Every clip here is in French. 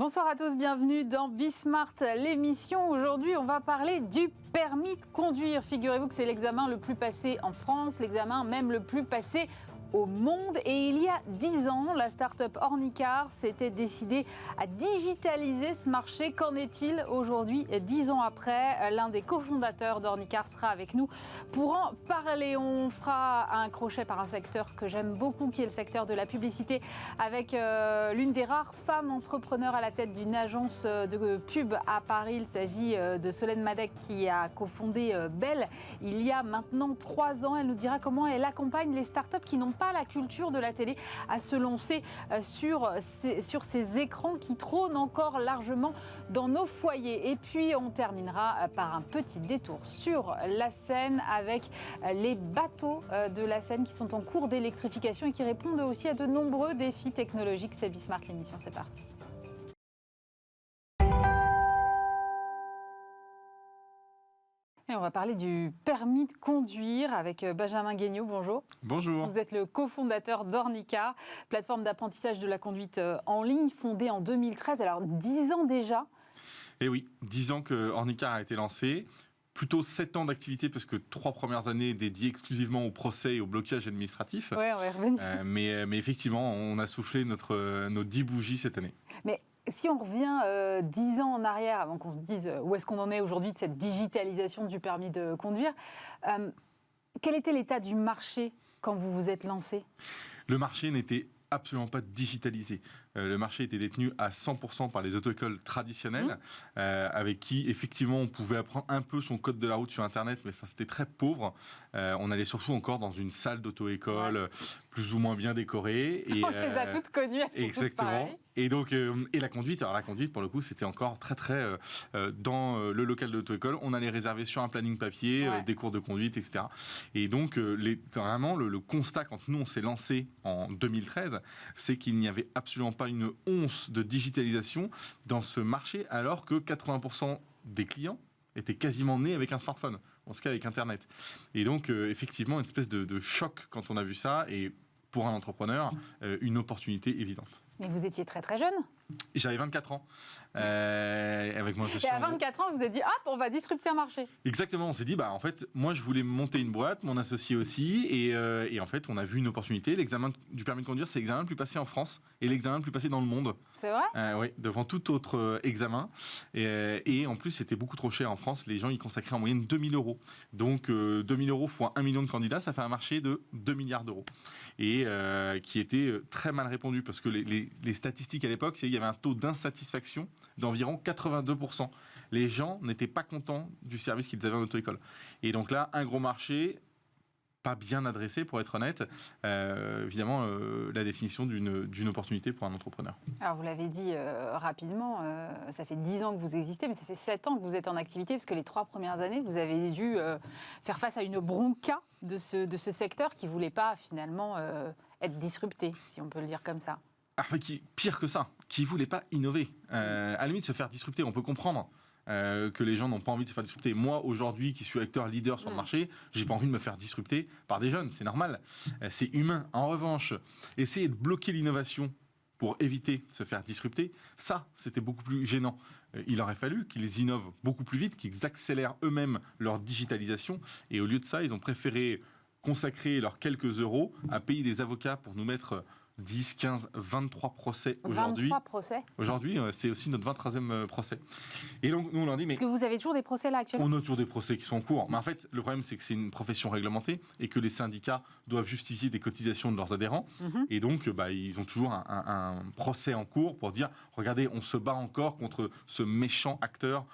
Bonsoir à tous, bienvenue dans Bismart, l'émission. Aujourd'hui, on va parler du permis de conduire. Figurez-vous que c'est l'examen le plus passé en France, l'examen même le plus passé au monde. Et il y a 10 ans, la start-up Ornicar s'était décidée à digitaliser ce marché. Qu'en est-il aujourd'hui, 10 ans après? L'un des cofondateurs d'Ornicar sera avec nous pour en parler. On fera un crochet par un secteur que j'aime beaucoup, qui est le secteur de la publicité, avec l'une des rares femmes entrepreneurs à la tête d'une agence de pub à Paris. Il s'agit de Solène Madec, qui a cofondé Belle il y a maintenant 3 ans. Elle nous dira comment elle accompagne les startups qui n'ont pas la culture de la télé à se lancer sur ces écrans qui trônent encore largement dans nos foyers. Et puis on terminera par un petit détour sur la Seine avec les bateaux de la Seine qui sont en cours d'électrification et qui répondent aussi à de nombreux défis technologiques. C'est Bismart, l'émission, c'est parti. Et on va parler du permis de conduire avec Benjamin Guignot. Bonjour. Bonjour. Vous êtes le cofondateur d'Ornicar, plateforme d'apprentissage de la conduite en ligne, fondée en 2013. Alors 10 ans déjà. Eh oui, 10 ans que Ornicar a été lancé. Plutôt 7 ans d'activité, parce que 3 premières années dédiées exclusivement au procès et au blocage administratif. Oui, on va y revenir. Mais effectivement, on a soufflé nos 10 bougies cette année. Mais si on revient 10 ans en arrière, avant qu'on se dise où est-ce qu'on en est aujourd'hui de cette digitalisation du permis de conduire, quel était l'état du marché quand vous vous êtes lancé? Le marché n'était absolument pas digitalisé. Le marché était détenu à 100% par les auto-écoles traditionnelles, avec qui, effectivement, on pouvait apprendre un peu son code de la route sur Internet, mais c'était très pauvre. On allait surtout encore dans une salle d'auto-école, plus ou moins bien décorée. Et, on les a toutes connues. Exactement. Et donc, et la conduite, pour le coup, c'était encore très dans le local de l'auto-école. On allait réserver sur un planning papier des cours de conduite, etc. Et donc, vraiment, le constat, quand nous, on s'est lancé en 2013, c'est qu'il n'y avait absolument pas une once de digitalisation dans ce marché, alors que 80% des clients étaient quasiment nés avec un smartphone, en tout cas avec Internet. Et donc, effectivement, une espèce de choc quand on a vu ça, et pour un entrepreneur, une opportunité évidente. Mais vous étiez très très jeune. J'avais 24 ans. Avec mon associé. Et à 24 ans, vous vous êtes dit, hop, on va disrupter un marché. Exactement, on s'est dit, en fait, moi je voulais monter une boîte, mon associé aussi, et en fait, on a vu une opportunité. L'examen du permis de conduire, c'est l'examen le plus passé en France et l'examen le plus passé dans le monde. C'est vrai? Oui, devant tout autre examen. Et en plus, c'était beaucoup trop cher en France. Les gens y consacraient en moyenne 2 000 euros. Donc, 2 000 euros fois 1 million de candidats, ça fait un marché de 2 milliards d'euros. Et qui était très mal répondu, parce que les statistiques à l'époque, il y avait un taux d'insatisfaction d'environ 82%. Les gens n'étaient pas contents du service qu'ils avaient en auto-école. Et donc là, un gros marché, pas bien adressé, pour être honnête. Évidemment, la définition d'une opportunité pour un entrepreneur. Alors, vous l'avez dit rapidement, ça fait 10 ans que vous existez, mais ça fait 7 ans que vous êtes en activité, parce que les 3 premières années, vous avez dû faire face à une bronca de ce secteur qui ne voulait pas, finalement, être disrupté, si on peut le dire comme ça. Pire que ça, qui ne voulait pas innover. À la limite, se faire disrupter, on peut comprendre que les gens n'ont pas envie de se faire disrupter. Moi, aujourd'hui, qui suis acteur leader sur le marché, j'ai pas envie de me faire disrupter par des jeunes, c'est normal. C'est humain. En revanche, essayer de bloquer l'innovation pour éviter de se faire disrupter, ça, c'était beaucoup plus gênant. Il aurait fallu qu'ils innovent beaucoup plus vite, qu'ils accélèrent eux-mêmes leur digitalisation, et au lieu de ça, ils ont préféré consacrer leurs quelques euros à payer des avocats pour nous mettre 10, 15, 23 procès aujourd'hui. 23 procès? Aujourd'hui, c'est aussi notre 23e procès. Et donc, nous, on leur dit... Est-ce que vous avez toujours des procès là actuellement? On a toujours des procès qui sont en cours. Mais en fait, le problème, c'est que c'est une profession réglementée et que les syndicats doivent justifier des cotisations de leurs adhérents. Et donc, ils ont toujours un procès en cours pour dire, regardez, on se bat encore contre ce méchant acteur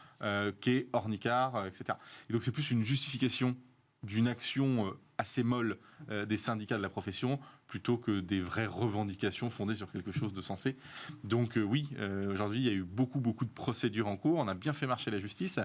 qu'est Ornicar, etc. Et donc, c'est plus une justification d'une action assez molle des syndicats de la profession, plutôt que des vraies revendications fondées sur quelque chose de sensé. Donc oui, aujourd'hui, il y a eu beaucoup de procédures en cours. On a bien fait marcher la justice.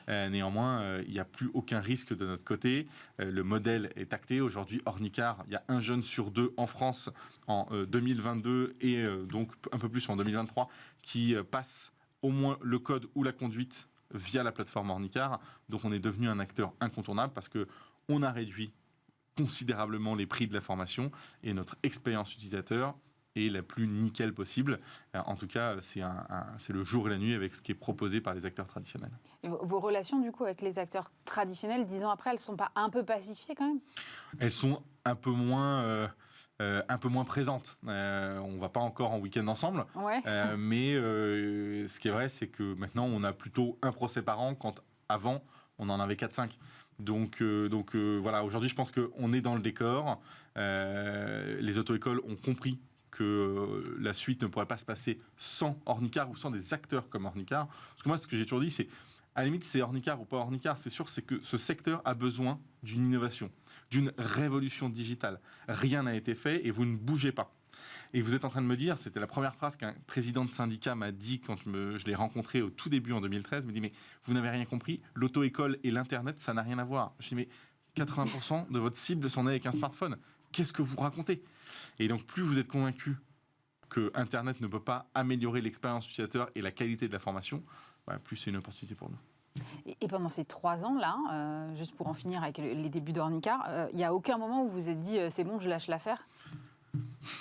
Néanmoins, il n'y a plus aucun risque de notre côté. Le modèle est acté. Aujourd'hui, Ornicar, il y a un jeune sur 2 en France en 2022 et donc un peu plus en 2023 qui passe au moins le code ou la conduite via la plateforme Ornicar. Donc on est devenu un acteur incontournable parce qu'on a réduit considérablement les prix de la formation et notre expérience utilisateur et la plus nickel possible. En tout cas, c'est le jour et la nuit avec ce qui est proposé par les acteurs traditionnels. Et vos relations, du coup, avec les acteurs traditionnels, 10 ans après, elles ne sont pas un peu pacifiées quand même ? Elles sont un peu moins présentes. On ne va pas encore en week-end ensemble, ouais. Mais ce qui est vrai, c'est que maintenant, on a plutôt un procès par an, quand avant, on en avait 4-5. Donc voilà, aujourd'hui, je pense qu'on est dans le décor. Les auto-écoles ont compris que la suite ne pourrait pas se passer sans Ornicar ou sans des acteurs comme Ornicar. Parce que moi, ce que j'ai toujours dit, c'est, à la limite, c'est Ornicar ou pas Ornicar, c'est sûr, c'est que ce secteur a besoin d'une innovation, d'une révolution digitale. Rien n'a été fait et vous ne bougez pas. Et vous êtes en train de me dire, c'était la première phrase qu'un président de syndicat m'a dit quand je l'ai rencontré au tout début en 2013, il me dit, mais vous n'avez rien compris, l'auto-école et l'Internet, ça n'a rien à voir. Je dis, mais 80% de votre cible sont nés avec un smartphone. Qu'est-ce que vous racontez ? Et donc, plus vous êtes convaincu que Internet ne peut pas améliorer l'expérience utilisateur et la qualité de la formation, plus c'est une opportunité pour nous. Et pendant ces 3 ans-là, juste pour en finir avec les débuts d'Ornicar, il n'y a aucun moment où vous vous êtes dit c'est bon, je lâche l'affaire ?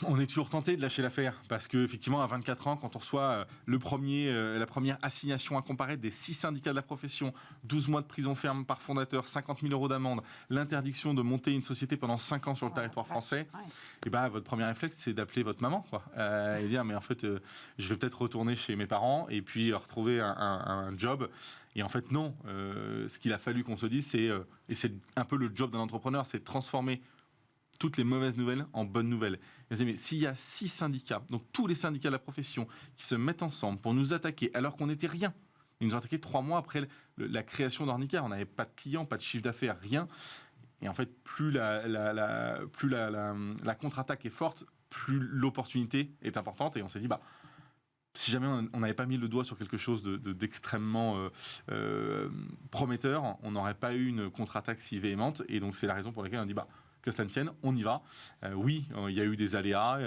On est toujours tenté de lâcher l'affaire parce qu'effectivement, à 24 ans, quand on reçoit la première assignation à comparaître des 6 syndicats de la profession, 12 mois de prison ferme par fondateur, 50 000 € d'amende, l'interdiction de monter une société pendant 5 ans sur le territoire français, et votre premier réflexe, c'est d'appeler votre maman et dire mais en fait, je vais peut-être retourner chez mes parents et puis retrouver un job. Et en fait, non. Ce qu'il a fallu qu'on se dise, et c'est un peu le job d'un entrepreneur, c'est de transformer toutes les mauvaises nouvelles en bonnes nouvelles. Mais s'il y a 6 syndicats, donc tous les syndicats de la profession, qui se mettent ensemble pour nous attaquer alors qu'on n'était rien, ils nous ont attaqué 3 mois après la création d'Ornicar, on n'avait pas de clients, pas de chiffre d'affaires, rien. Et en fait, plus la contre-attaque est forte, plus l'opportunité est importante. Et on s'est dit, si jamais on n'avait pas mis le doigt sur quelque chose d'extrêmement prometteur, on n'aurait pas eu une contre-attaque si véhémente. Et donc, c'est la raison pour laquelle on dit, que cela ne tienne, on y va. Oui, il y a eu des aléas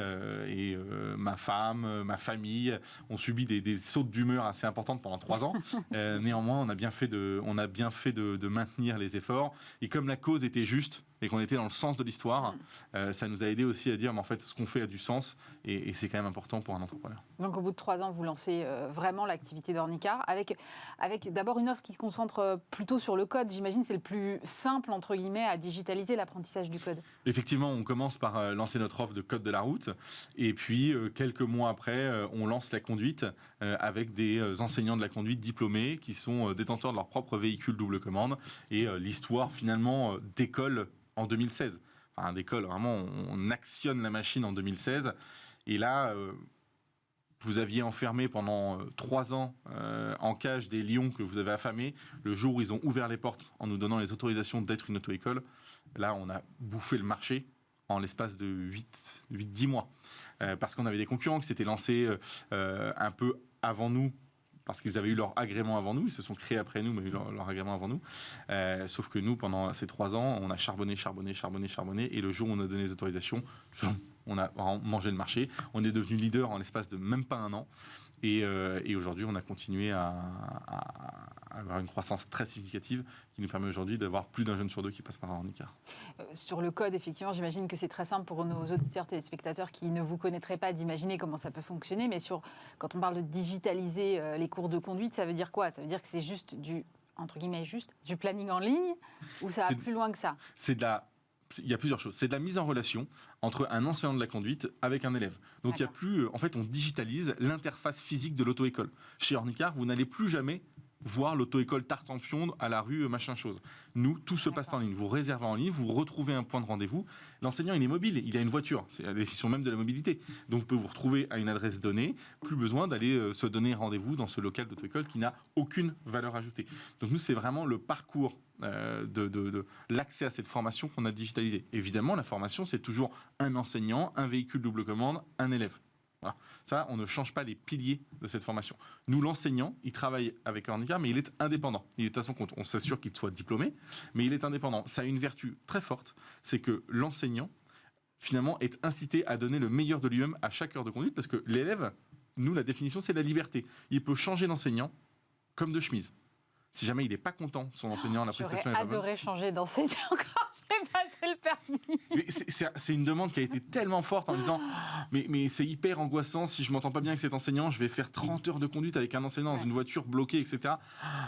et ma femme, ma famille ont subi des sautes d'humeur assez importantes pendant 3 ans. Néanmoins, on a bien fait de maintenir les efforts. Et comme la cause était juste et qu'on était dans le sens de l'histoire, ça nous a aidé aussi à dire, mais en fait, ce qu'on fait a du sens et c'est quand même important pour un entrepreneur. Donc, au bout de 3 ans, vous lancez vraiment l'activité d'Ornicar avec d'abord une offre qui se concentre plutôt sur le code. J'imagine que c'est le plus simple, entre guillemets, à digitaliser l'apprentissage du code. Effectivement, on commence par lancer notre offre de code de la route et puis quelques mois après, on lance la conduite avec des enseignants de la conduite diplômés qui sont détenteurs de leur propre véhicule double commande et l'histoire finalement décolle en 2016. Enfin, décolle, vraiment, on actionne la machine en 2016 et là... vous aviez enfermé pendant 3 ans en cage des lions que vous avez affamés. Le jour où ils ont ouvert les portes en nous donnant les autorisations d'être une auto-école, là, on a bouffé le marché en l'espace de 8-10 mois. Parce qu'on avait des concurrents qui s'étaient lancés un peu avant nous, parce qu'ils avaient eu leur agrément avant nous. Ils se sont créés après nous, mais eu leur agrément avant nous. Sauf que nous, pendant ces 3 ans, on a charbonné. Et le jour où on a donné les autorisations... on a mangé le marché. On est devenu leader en l'espace de même pas 1 an. Et aujourd'hui, on a continué à avoir une croissance très significative qui nous permet aujourd'hui d'avoir plus d'un jeune sur 2 qui passe par Ornicar. Sur le code, effectivement, j'imagine que c'est très simple pour nos auditeurs téléspectateurs qui ne vous connaîtraient pas d'imaginer comment ça peut fonctionner. Mais quand on parle de digitaliser les cours de conduite, ça veut dire quoi ? Ça veut dire que c'est juste du planning en ligne ou ça va plus loin que ça ? Il y a plusieurs choses. C'est de la mise en relation entre un enseignant de la conduite avec un élève. Donc il y a plus, en fait, on digitalise l'interface physique de l'auto-école. Chez Ornicar, vous n'allez plus jamais voir l'auto-école Tartampion à la rue machin chose. Nous, tout se passe en ligne. Vous réservez en ligne, vous retrouvez un point de rendez-vous. L'enseignant, il est mobile, il a une voiture. C'est la définition même de la mobilité. Donc, vous pouvez vous retrouver à une adresse donnée. Plus besoin d'aller se donner rendez-vous dans ce local d'auto-école qui n'a aucune valeur ajoutée. Donc, nous, c'est vraiment le parcours de l'accès à cette formation qu'on a digitalisé. Évidemment, la formation, c'est toujours un enseignant, un véhicule double commande, un élève. Voilà. Ça, on ne change pas les piliers de cette formation. Nous, l'enseignant, il travaille avec Ornicar, mais il est indépendant. Il est à son compte. On s'assure qu'il soit diplômé, mais il est indépendant. Ça a une vertu très forte, c'est que l'enseignant, finalement, est incité à donner le meilleur de lui-même à chaque heure de conduite, parce que l'élève, nous, la définition, c'est la liberté. Il peut changer d'enseignant comme de chemise. Si jamais il n'est pas content, son enseignant, la prestation est pas bonne. J'aurais adoré changer d'enseignant quand j'ai passé le permis Mais c'est une demande qui a été tellement forte en disant mais c'est hyper angoissant, si je m'entends pas bien avec cet enseignant, je vais faire 30 heures de conduite avec un enseignant dans une voiture bloquée, etc.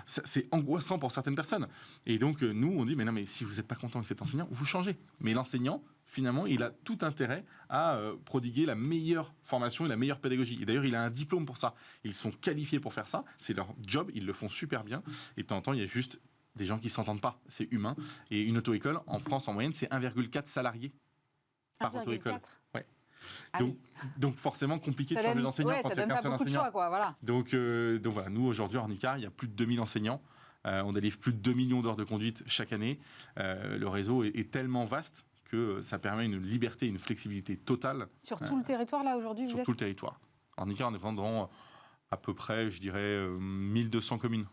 C'est angoissant pour certaines personnes. Et donc, nous, on dit, mais non, mais si vous n'êtes pas content avec cet enseignant, vous changez. Mais l'enseignant, finalement, il a tout intérêt à prodiguer la meilleure formation et la meilleure pédagogie. Et d'ailleurs, il a un diplôme pour ça. Ils sont qualifiés pour faire ça. C'est leur job, ils le font super bien. Et de temps en temps, il y a juste des gens qui ne s'entendent pas. C'est humain. Et une auto-école, en France, en moyenne, c'est 1,4 salariés par auto-école. Ouais. Ah donc forcément, compliqué de changer d'enseignant quand il n'y a qu'un seul enseignant. Choix, quoi, voilà. Donc voilà, nous, aujourd'hui, à Ornicar, il y a plus de 2000 enseignants. On délivre plus de 2 millions d'heures de conduite chaque année. Le réseau est tellement vaste que ça permet une liberté, une flexibilité totale. Sur tout le territoire, là, aujourd'hui, Sur tout le territoire. Ornicar, on est dans à peu près, je dirais, 1200 communes.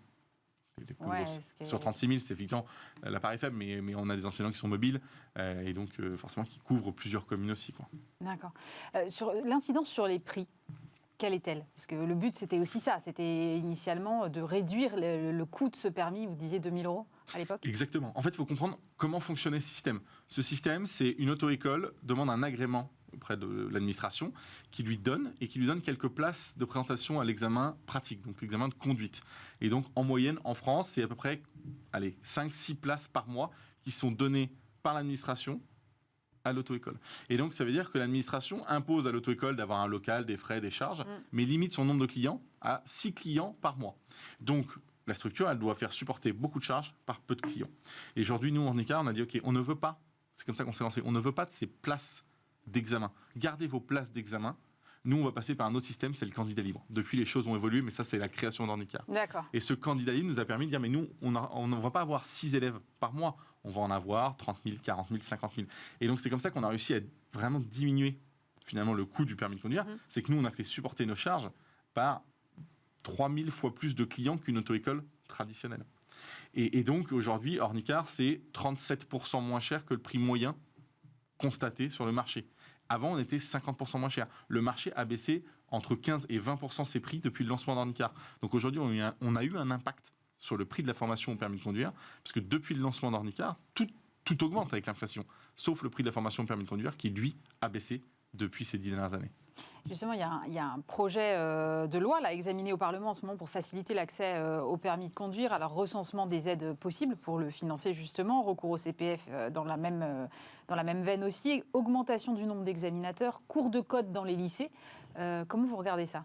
Sur 36 000, c'est effectivement la part est faible, mais on a des enseignants qui sont mobiles et donc forcément qui couvrent plusieurs communes aussi. D'accord. Sur l'incidence sur les prix, quelle est-elle? Parce que le but, c'était aussi ça. C'était initialement de réduire le coût de ce permis. Vous disiez 2 000 € à l'époque? Exactement. En fait, il faut comprendre comment fonctionnait ce système. Ce système, c'est une auto-école demande un agrément auprès de l'administration qui lui donne quelques places de présentation à l'examen pratique, donc l'examen de conduite. Et donc, en moyenne, en France, c'est à peu près 5-6 places par mois qui sont données par l'administration à l'auto-école. Et donc, ça veut dire que l'administration impose à l'auto-école d'avoir un local, des frais, des charges, mais limite son nombre de clients à 6 clients par mois. Donc, la structure, elle doit faire supporter beaucoup de charges par peu de clients. Et aujourd'hui, nous, en Ornicar, on a dit, OK, on ne veut pas, c'est comme ça qu'on s'est lancé, on ne veut pas de ces places d'examen. Gardez vos places d'examen. Nous, on va passer par un autre système, c'est le candidat libre. Depuis, les choses ont évolué, mais ça, c'est la création d'Ornicar. D'accord. Et ce candidat libre nous a permis de dire, mais nous, on ne va pas avoir 6 élèves par mois. On va en avoir 30 000, 40 000, 50 000. Et donc, c'est comme ça qu'on a réussi à vraiment diminuer, finalement, le coût du permis de conduire. C'est que nous, on a fait supporter nos charges par 3 000 fois plus de clients qu'une auto-école traditionnelle. Et donc, aujourd'hui, Ornicar, c'est 37% moins cher que le prix moyen constaté sur le marché. Avant, on était 50% moins cher. Le marché a baissé entre 15 et 20% ses prix depuis le lancement d'Ornicar. Donc aujourd'hui, on a eu un impact sur le prix de la formation au permis de conduire, parce que depuis le lancement d'Ornicar, tout augmente avec l'inflation, sauf le prix de la formation au permis de conduire qui, lui, a baissé depuis ces 10 dernières années. Justement, il y a un projet de loi là, examiné au Parlement en ce moment pour faciliter l'accès au permis de conduire. Alors, recensement des aides possibles pour le financer justement, recours au CPF dans la même veine aussi, augmentation du nombre d'examinateurs, cours de code dans les lycées. Comment vous regardez ça?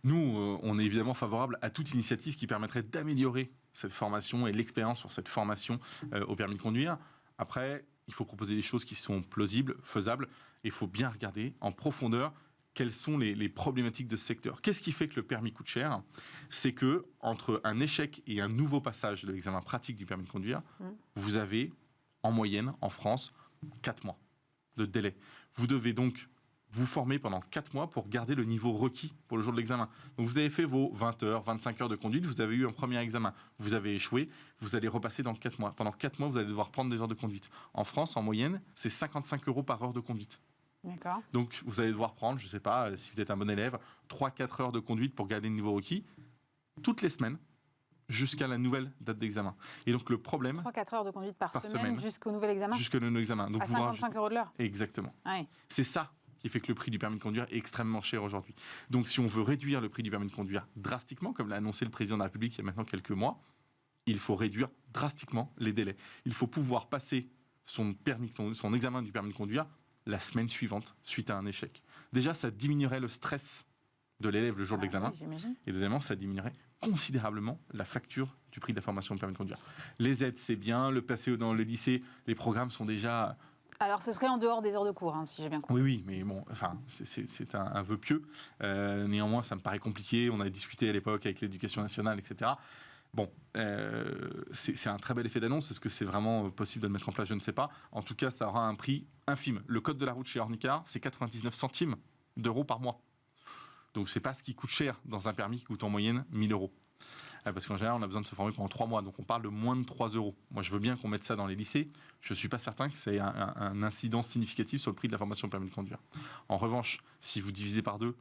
Nous, on est évidemment favorable à toute initiative qui permettrait d'améliorer cette formation et l'expérience sur cette formation au permis de conduire. Après, il faut proposer des choses qui sont plausibles, faisables, et il faut bien regarder en profondeur quelles sont les problématiques de ce secteur. Qu'est-ce qui fait que le permis coûte cher? C'est que entre un échec et un nouveau passage de l'examen pratique du permis de conduire, vous avez en moyenne en France 4 mois de délai. Vous devez donc vous former pendant 4 mois pour garder le niveau requis pour le jour de l'examen. Donc vous avez fait vos 20 heures, 25 heures de conduite, vous avez eu un premier examen, vous avez échoué, vous allez repasser dans 4 mois. Pendant 4 mois, vous allez devoir prendre des heures de conduite. En France, en moyenne, c'est 55 € par heure de conduite. D'accord. Donc vous allez devoir prendre, je ne sais pas, si vous êtes un bon élève, 3-4 heures de conduite pour garder le niveau requis, toutes les semaines, jusqu'à la nouvelle date d'examen. Et donc le problème... 3-4 heures de conduite par semaine jusqu'au nouvel examen? Jusqu'au nouvel examen. Donc, à 55 € de l'heure? Exactement. Ouais. C'est ça qui fait que le prix du permis de conduire est extrêmement cher aujourd'hui. Donc si on veut réduire le prix du permis de conduire drastiquement, comme l'a annoncé le président de la République il y a maintenant quelques mois, il faut réduire drastiquement les délais. Il faut pouvoir passer son examen du permis de conduire la semaine suivante, suite à un échec. Déjà, ça diminuerait le stress de l'élève le jour de l'examen. Oui, et deuxièmement, ça diminuerait considérablement la facture du prix de la formation du permis de conduire. Les aides, c'est bien. Le passer dans le lycée, les programmes sont déjà... Alors, ce serait en dehors des heures de cours, si j'ai bien compris. Oui, mais bon, enfin, c'est un vœu pieux. Néanmoins, ça me paraît compliqué. On a discuté à l'époque avec l'Éducation nationale, etc. Bon, c'est un très bel effet d'annonce. Est-ce que c'est vraiment possible de le mettre en place? Je ne sais pas. En tout cas, ça aura un prix infime. Le code de la route chez Ornicar, c'est 99 centimes d'euros par mois. Donc, c'est pas ce qui coûte cher dans un permis qui coûte en moyenne 1 000 €. Parce qu'en général, on a besoin de se former pendant 3 mois. Donc, on parle de moins de 3 €. Moi, je veux bien qu'on mette ça dans les lycées. Je ne suis pas certain que ça ait un incidence significative sur le prix de la formation permis de conduire. En revanche, si vous divisez par 2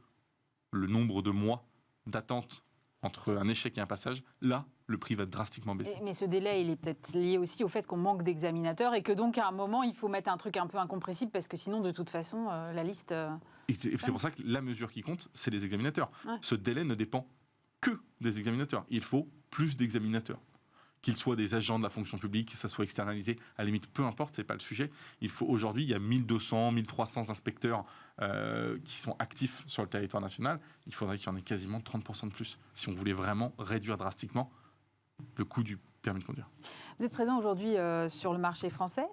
le nombre de mois d'attente entre un échec et un passage, là, le prix va drastiquement baisser. Mais ce délai, il est peut-être lié aussi au fait qu'on manque d'examinateurs et que donc à un moment, il faut mettre un truc un peu incompressible parce que sinon, de toute façon, la liste... Et c'est pour ça que la mesure qui compte, c'est les examinateurs. Ouais. Ce délai ne dépend que des examinateurs. Il faut plus d'examinateurs. Qu'ils soient des agents de la fonction publique, que ça soit externalisé, à la limite, peu importe, c'est pas le sujet. Aujourd'hui, il y a 1200, 1300 inspecteurs qui sont actifs sur le territoire national. Il faudrait qu'il y en ait quasiment 30% de plus si on voulait vraiment réduire drastiquement le coût du permis de conduire. Vous êtes présent aujourd'hui sur le marché français,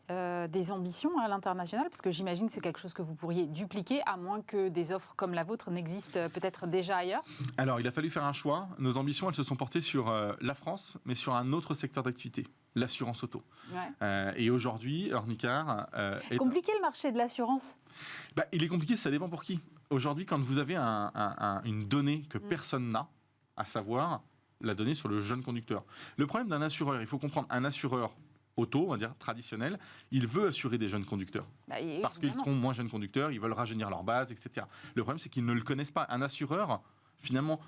des ambitions à l'international, parce que j'imagine que c'est quelque chose que vous pourriez dupliquer, à moins que des offres comme la vôtre n'existent peut-être déjà ailleurs. Alors, il a fallu faire un choix. Nos ambitions, elles se sont portées sur la France, mais sur un autre secteur d'activité, l'assurance auto. Ouais. Et aujourd'hui, Ornicar est... Compliqué le marché de l'assurance. Il est compliqué, ça dépend pour qui. Aujourd'hui, quand vous avez une donnée que personne n'a, à savoir la donnée sur le jeune conducteur. Le problème d'un assureur, il faut comprendre, un assureur auto, on va dire traditionnel, il veut assurer des jeunes conducteurs. Parce qu'ils seront moins jeunes conducteurs, ils veulent rajeunir leur base, etc. Le problème, c'est qu'ils ne le connaissent pas. Un assureur, finalement,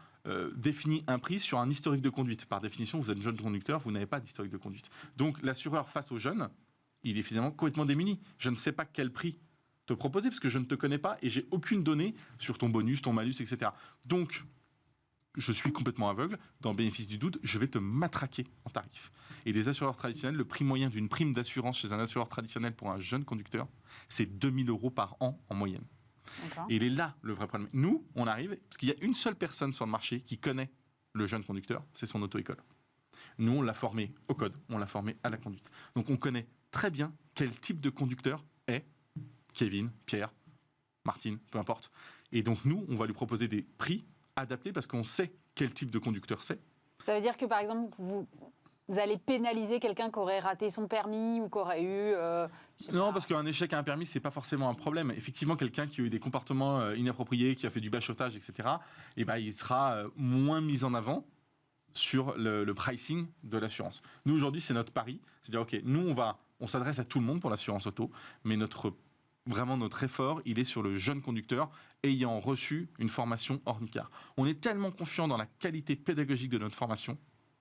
définit un prix sur un historique de conduite. Par définition, vous êtes jeune conducteur, vous n'avez pas d'historique de conduite. Donc, l'assureur face aux jeunes, il est finalement complètement démuni. Je ne sais pas quel prix te proposer, parce que je ne te connais pas et j'ai aucune donnée sur ton bonus, ton malus, etc. Donc, je suis complètement aveugle, dans le bénéfice du doute, je vais te matraquer en tarif. Et des assureurs traditionnels, le prix moyen d'une prime d'assurance chez un assureur traditionnel pour un jeune conducteur, c'est 2 000 € par an en moyenne. D'accord. Et il est là le vrai problème. Nous, on arrive, parce qu'il y a une seule personne sur le marché qui connaît le jeune conducteur, c'est son auto-école. Nous, on l'a formé au code, on l'a formé à la conduite. Donc on connaît très bien quel type de conducteur est Kevin, Pierre, Martine, peu importe. Et donc nous, on va lui proposer des prix adapté parce qu'on sait quel type de conducteur c'est. Ça veut dire que, par exemple, vous allez pénaliser quelqu'un qui aurait raté son permis ou qui aurait eu... Non, parce qu'un échec à un permis, c'est pas forcément un problème. Effectivement, quelqu'un qui a eu des comportements inappropriés, qui a fait du bachotage, etc., il sera moins mis en avant sur le pricing de l'assurance. Nous, aujourd'hui, c'est notre pari. C'est-à-dire, OK, nous, on s'adresse à tout le monde pour l'assurance auto, mais notre effort, il est sur le jeune conducteur ayant reçu une formation Ornicar. On est tellement confiant dans la qualité pédagogique de notre formation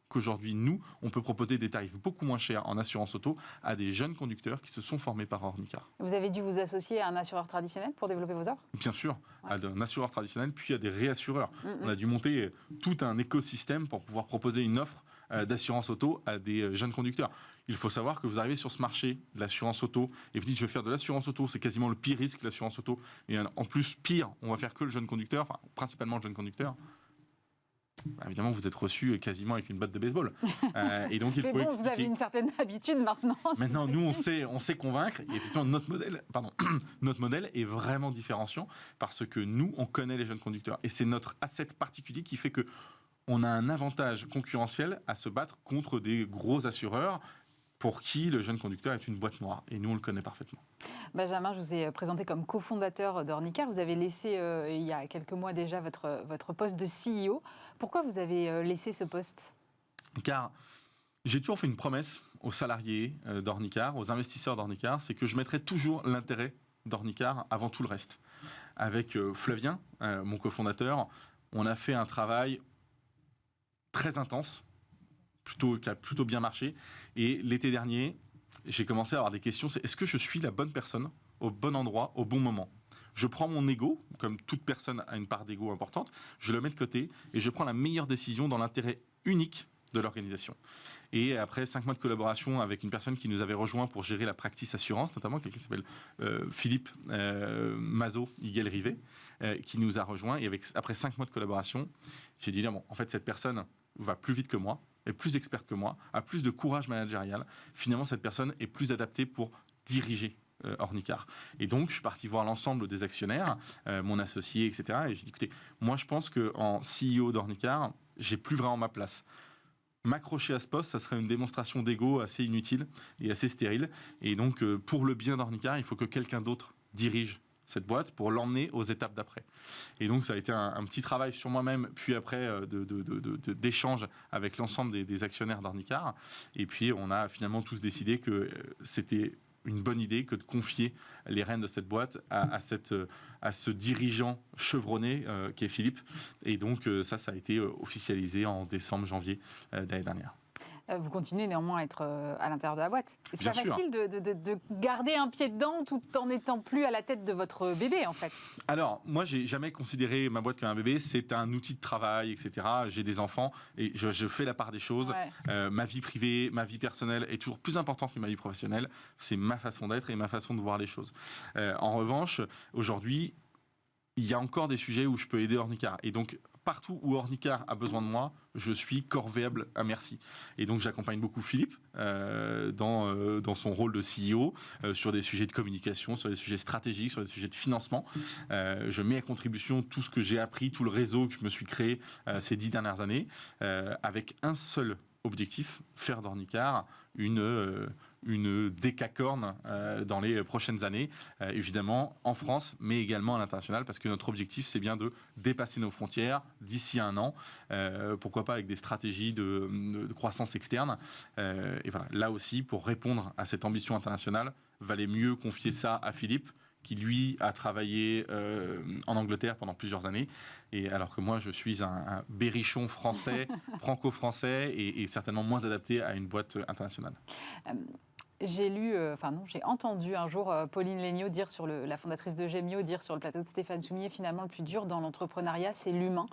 qu'aujourd'hui, nous, on peut proposer des tarifs beaucoup moins chers en assurance auto à des jeunes conducteurs qui se sont formés par Ornicar. Vous avez dû vous associer à un assureur traditionnel pour développer vos offres ? Bien sûr, Ouais. à un assureur traditionnel, puis à des réassureurs. On a dû monter tout un écosystème pour pouvoir proposer une offre d'assurance auto à des jeunes conducteurs. Il faut savoir que vous arrivez sur ce marché de l'assurance auto et vous dites je vais faire de l'assurance auto, c'est quasiment le pire risque l'assurance auto. Et en plus, pire, on va faire que le jeune conducteur, enfin principalement le jeune conducteur. Évidemment, vous êtes reçu quasiment avec une batte de baseball. Et donc, il faut expliquer. Vous avez une certaine habitude maintenant. Maintenant, nous, on sait convaincre. Et effectivement, notre modèle est vraiment différenciant parce que nous, on connaît les jeunes conducteurs. Et c'est notre asset particulier qui fait que on a un avantage concurrentiel à se battre contre des gros assureurs pour qui le jeune conducteur est une boîte noire. Et nous, on le connaît parfaitement. Benjamin, je vous ai présenté comme cofondateur d'Ornicar. Vous avez laissé, il y a quelques mois déjà, votre poste de CEO. Pourquoi vous avez laissé ce poste ? Car j'ai toujours fait une promesse aux salariés d'Ornicar, aux investisseurs d'Ornicar, c'est que je mettrai toujours l'intérêt d'Ornicar avant tout le reste. Avec Flavien, mon cofondateur, on a fait un travail très intense, qui a plutôt bien marché. Et l'été dernier, j'ai commencé à avoir des questions. C'est est-ce que je suis la bonne personne au bon endroit, au bon moment ? Je prends mon ego, comme toute personne a une part d'ego importante, je le mets de côté et je prends la meilleure décision dans l'intérêt unique de l'organisation. Et après 5 mois de collaboration avec une personne qui nous avait rejoint pour gérer la practice assurance, notamment quelqu'un qui s'appelle Philippe Mazot, Higuel-Rivet, qui nous a rejoint. Et après 5 mois de collaboration, j'ai dit, bon, en fait, cette personne va plus vite que moi, est plus experte que moi, a plus de courage managérial. Finalement, cette personne est plus adaptée pour diriger Ornicar. Et donc, je suis parti voir l'ensemble des actionnaires, mon associé, etc. Et j'ai dit, écoutez, moi, je pense qu'en CEO d'Ornicar, j'ai plus vraiment ma place. M'accrocher à ce poste, ça serait une démonstration d'ego assez inutile et assez stérile. Et donc, pour le bien d'Ornicar, il faut que quelqu'un d'autre dirige cette boîte pour l'emmener aux étapes d'après. Et donc, ça a été un petit travail sur moi-même, puis après d'échange avec l'ensemble des actionnaires d'Ornicar. Et puis, on a finalement tous décidé que c'était une bonne idée que de confier les rênes de cette boîte à ce dirigeant chevronné qui est Philippe. Et donc ça a été officialisé en décembre-janvier de l'année dernière. Vous continuez néanmoins à être à l'intérieur de la boîte. Et c'est Bien pas sûr. facile de garder un pied dedans tout en n'étant plus à la tête de votre bébé, en fait. Alors, moi, j'ai jamais considéré ma boîte comme un bébé. C'est un outil de travail, etc. J'ai des enfants et je fais la part des choses. Ouais. Ma vie privée, ma vie personnelle est toujours plus importante que ma vie professionnelle. C'est ma façon d'être et ma façon de voir les choses. En revanche, aujourd'hui, il y a encore des sujets où je peux aider Ornicar. Et donc, partout où Ornicar a besoin de moi, je suis corvéable à merci. Et donc, j'accompagne beaucoup Philippe dans son rôle de CEO sur des sujets de communication, sur des sujets stratégiques, sur des sujets de financement. Je mets à contribution tout ce que j'ai appris, tout le réseau que je me suis créé ces 10 dernières années, avec un seul objectif, faire d'Ornicar une décacorne dans les prochaines années, évidemment en France, mais également à l'international, parce que notre objectif, c'est bien de dépasser nos frontières d'ici un an, pourquoi pas avec des stratégies de croissance externe. Et voilà, là aussi, pour répondre à cette ambition internationale, valait mieux confier ça à Philippe, qui lui a travaillé en Angleterre pendant plusieurs années, et alors que moi je suis un berrichon français, franco-français, et certainement moins adapté à une boîte internationale. J'ai entendu un jour Pauline Léniaud dire la fondatrice de Gemio dire sur le plateau de Stéphane Soumier, finalement le plus dur dans l'entrepreneuriat, c'est l'humain.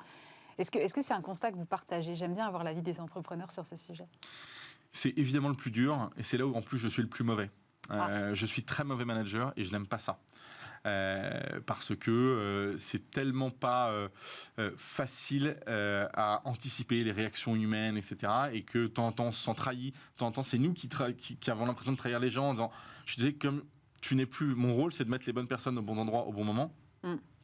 Est-ce que c'est un constat que vous partagez? J'aime bien avoir l'avis des entrepreneurs sur ce sujet. C'est évidemment le plus dur, et c'est là où en plus je suis le plus mauvais. Je suis très mauvais manager et je n'aime pas ça. Parce que c'est tellement pas facile à anticiper les réactions humaines, etc. Et que de temps en temps on se sent trahi, de temps en temps c'est nous qui avons l'impression de trahir les gens en disant, je disais, comme tu n'es plus, mon rôle c'est de mettre les bonnes personnes au bon endroit au bon moment.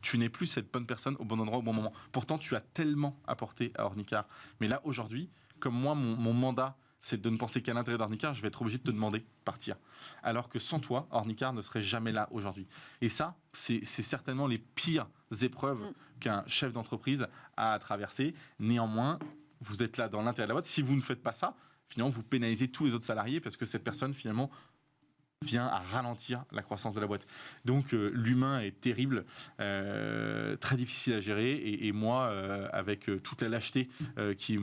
Tu n'es plus cette bonne personne au bon endroit au bon moment. Pourtant tu as tellement apporté à Ornicar. Mais là aujourd'hui, comme moi mon mandat c'est de ne penser qu'à l'intérêt d'Ornicar, je vais être obligé de te demander de partir. Alors que sans toi, Ornicar ne serait jamais là aujourd'hui. Et ça, c'est certainement les pires épreuves qu'un chef d'entreprise a à traverser. Néanmoins, vous êtes là dans l'intérêt de la boîte. Si vous ne faites pas ça, finalement, vous pénalisez tous les autres salariés parce que cette personne, finalement, vient à ralentir la croissance de la boîte. Donc l'humain est terrible, très difficile à gérer, et moi, avec toute la lâcheté qui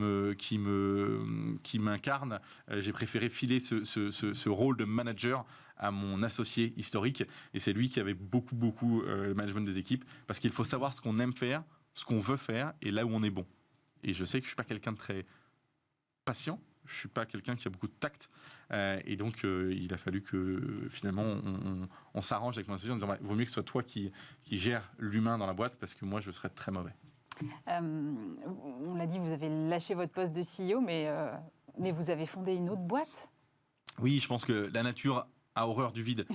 m'incarne, j'ai préféré filer ce rôle de manager à mon associé historique, et c'est lui qui avait beaucoup le management des équipes, parce qu'il faut savoir ce qu'on aime faire, ce qu'on veut faire, et là où on est bon. Et je sais que je suis pas quelqu'un de très patient, je suis pas quelqu'un qui a beaucoup de tact, et donc il a fallu que finalement on s'arrange avec mon associé en disant vaut mieux que ce soit toi qui gère l'humain dans la boîte, parce que moi je serais très mauvais. On l'a dit, vous avez lâché votre poste de CEO, mais vous avez fondé une autre boîte. Oui, je pense que la nature a horreur du vide.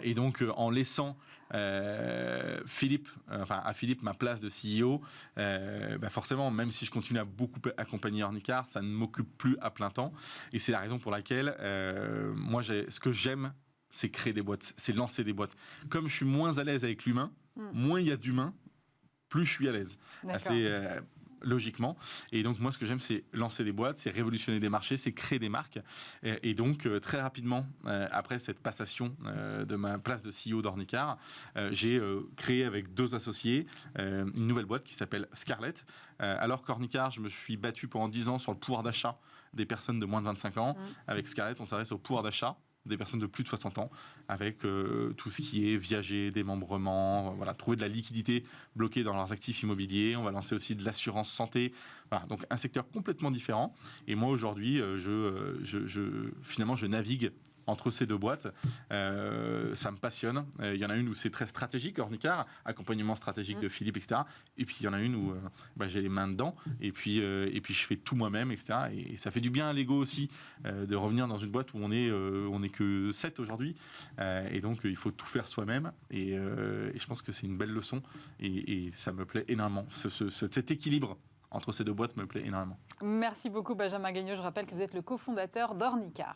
Et donc, en laissant à Philippe ma place de CEO, forcément, même si je continue à beaucoup accompagner Ornicar, ça ne m'occupe plus à plein temps. Et c'est la raison pour laquelle, moi, ce que j'aime, c'est créer des boîtes, c'est lancer des boîtes. Comme je suis moins à l'aise avec l'humain, moins il y a d'humain, plus je suis à l'aise. Logiquement. Et donc, moi, ce que j'aime, c'est lancer des boîtes, c'est révolutionner des marchés, c'est créer des marques. Et donc, très rapidement, après cette passation de ma place de CEO d'Ornicar, j'ai créé avec 2 associés une nouvelle boîte qui s'appelle Scarlett. Alors qu'Ornicar, je me suis battu pendant 10 ans sur le pouvoir d'achat des personnes de moins de 25 ans. Avec Scarlett, on s'adresse au pouvoir d'achat des personnes de plus de 60 ans, avec tout ce qui est viager, démembrement, voilà, trouver de la liquidité bloquée dans leurs actifs immobiliers. On va lancer aussi de l'assurance santé. Voilà, donc un secteur complètement différent. Et moi, aujourd'hui, finalement, je navigue entre ces 2 boîtes. Ça me passionne. Il y en a une où c'est très stratégique, Ornicar, accompagnement stratégique de Philippe, etc. Et puis il y en a une où j'ai les mains dedans, et puis je fais tout moi-même, etc. Et ça fait du bien à l'ego aussi, de revenir dans une boîte où on est que 7 aujourd'hui. Et donc il faut tout faire soi-même. Et je pense que c'est une belle leçon. Et ça me plaît énormément. Cet équilibre entre ces 2 boîtes me plaît énormément. Merci beaucoup, Benjamin Gagnon. Je rappelle que vous êtes le cofondateur d'Ornicar.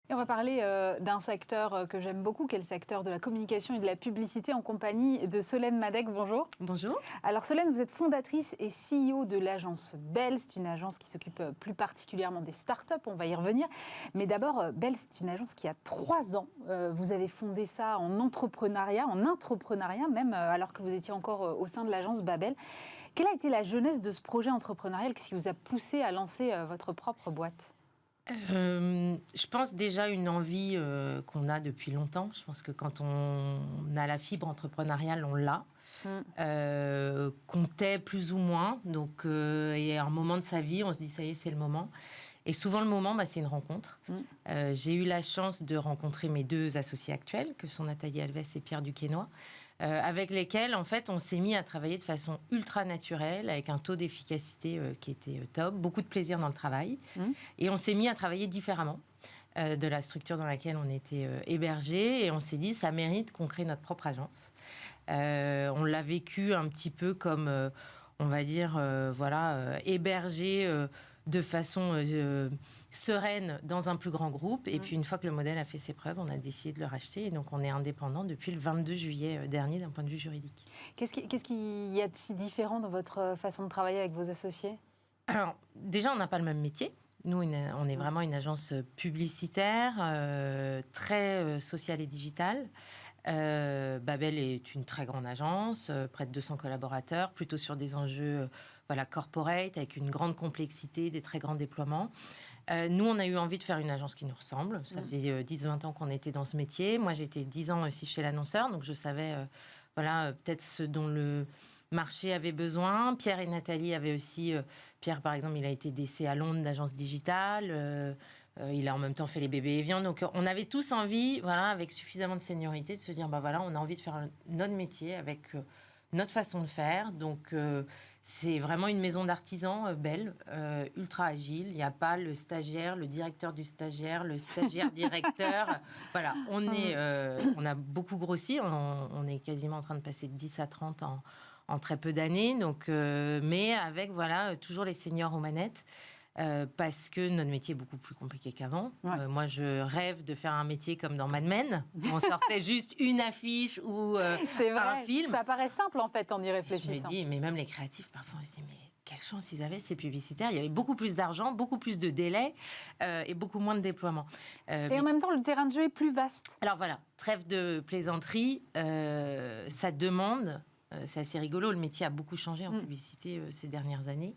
Et on va parler d'un secteur que j'aime beaucoup, qui est le secteur de la communication et de la publicité, en compagnie de Solène Madec. Bonjour. Bonjour. Alors Solène, vous êtes fondatrice et CEO de l'agence Belle. C'est une agence qui s'occupe plus particulièrement des startups, on va y revenir. Mais d'abord, Belle, c'est une agence qui a 3 ans. Vous avez fondé ça en entrepreneuriat même, alors que vous étiez encore au sein de l'agence Babel. Quelle a été la jeunesse de ce projet entrepreneurial? Qu'est-ce qui vous a poussé à lancer votre propre boîte? Je pense déjà une envie qu'on a depuis longtemps. Je pense que quand on a la fibre entrepreneuriale, on l'a. Qu'on tait plus ou moins. Donc, et à un moment de sa vie, on se dit ça y est, c'est le moment. Et souvent, le moment, c'est une rencontre. J'ai eu la chance de rencontrer mes 2 associés actuels, que sont Nathalie Alves et Pierre Duquesnoy, avec lesquels, en fait, on s'est mis à travailler de façon ultra naturelle, avec un taux d'efficacité qui était top, beaucoup de plaisir dans le travail. Et on s'est mis à travailler différemment de la structure dans laquelle on était hébergé. Et on s'est dit, ça mérite qu'on crée notre propre agence. On l'a vécu un petit peu comme, on va dire, hébergé de façon sereine dans un plus grand groupe. Et puis, une fois que le modèle a fait ses preuves, on a décidé de le racheter. Et donc, on est indépendant depuis le 22 juillet dernier d'un point de vue juridique. Qu'est-ce qu'il y a de si différent dans votre façon de travailler avec vos associés? Alors, déjà, on n'a pas le même métier. Nous, on est vraiment une agence publicitaire, très sociale et digitale. Babel est une très grande agence, près de 200 collaborateurs, plutôt sur des enjeux corporate, avec une grande complexité, des très grands déploiements. Nous, on a eu envie de faire une agence qui nous ressemble. Ça faisait 10-20 ans qu'on était dans ce métier. Moi, j'étais 10 ans aussi chez l'annonceur, donc je savais peut-être ce dont le marché avait besoin. Pierre et Nathalie avaient aussi... Pierre, par exemple, il a été DC à Londres d'agence digitale. Il a en même temps fait les bébés Evian. Donc, on avait tous envie, avec suffisamment de seniorité, de se dire, on a envie de faire notre métier avec notre façon de faire. Donc, c'est vraiment une maison d'artisans belle, ultra agile. Il n'y a pas le stagiaire, le directeur du stagiaire, le stagiaire directeur. On a beaucoup grossi. On est quasiment en train de passer de 10 à 30 en très peu d'années. Donc, mais avec toujours les seniors aux manettes. Parce que notre métier est beaucoup plus compliqué qu'avant. Moi, je rêve de faire un métier comme dans Mad Men. On sortait juste une affiche ou c'est vrai, un film. Ça paraît simple, en fait, en y réfléchissant. Je me dis, mais même les créatifs, parfois, on se dit, mais quelle chance ils avaient, ces publicitaires. Il y avait beaucoup plus d'argent, beaucoup plus de délais et beaucoup moins de déploiement. En même temps, le terrain de jeu est plus vaste. Alors voilà, trêve de plaisanterie, ça demande... c'est assez rigolo, le métier a beaucoup changé en publicité ces dernières années.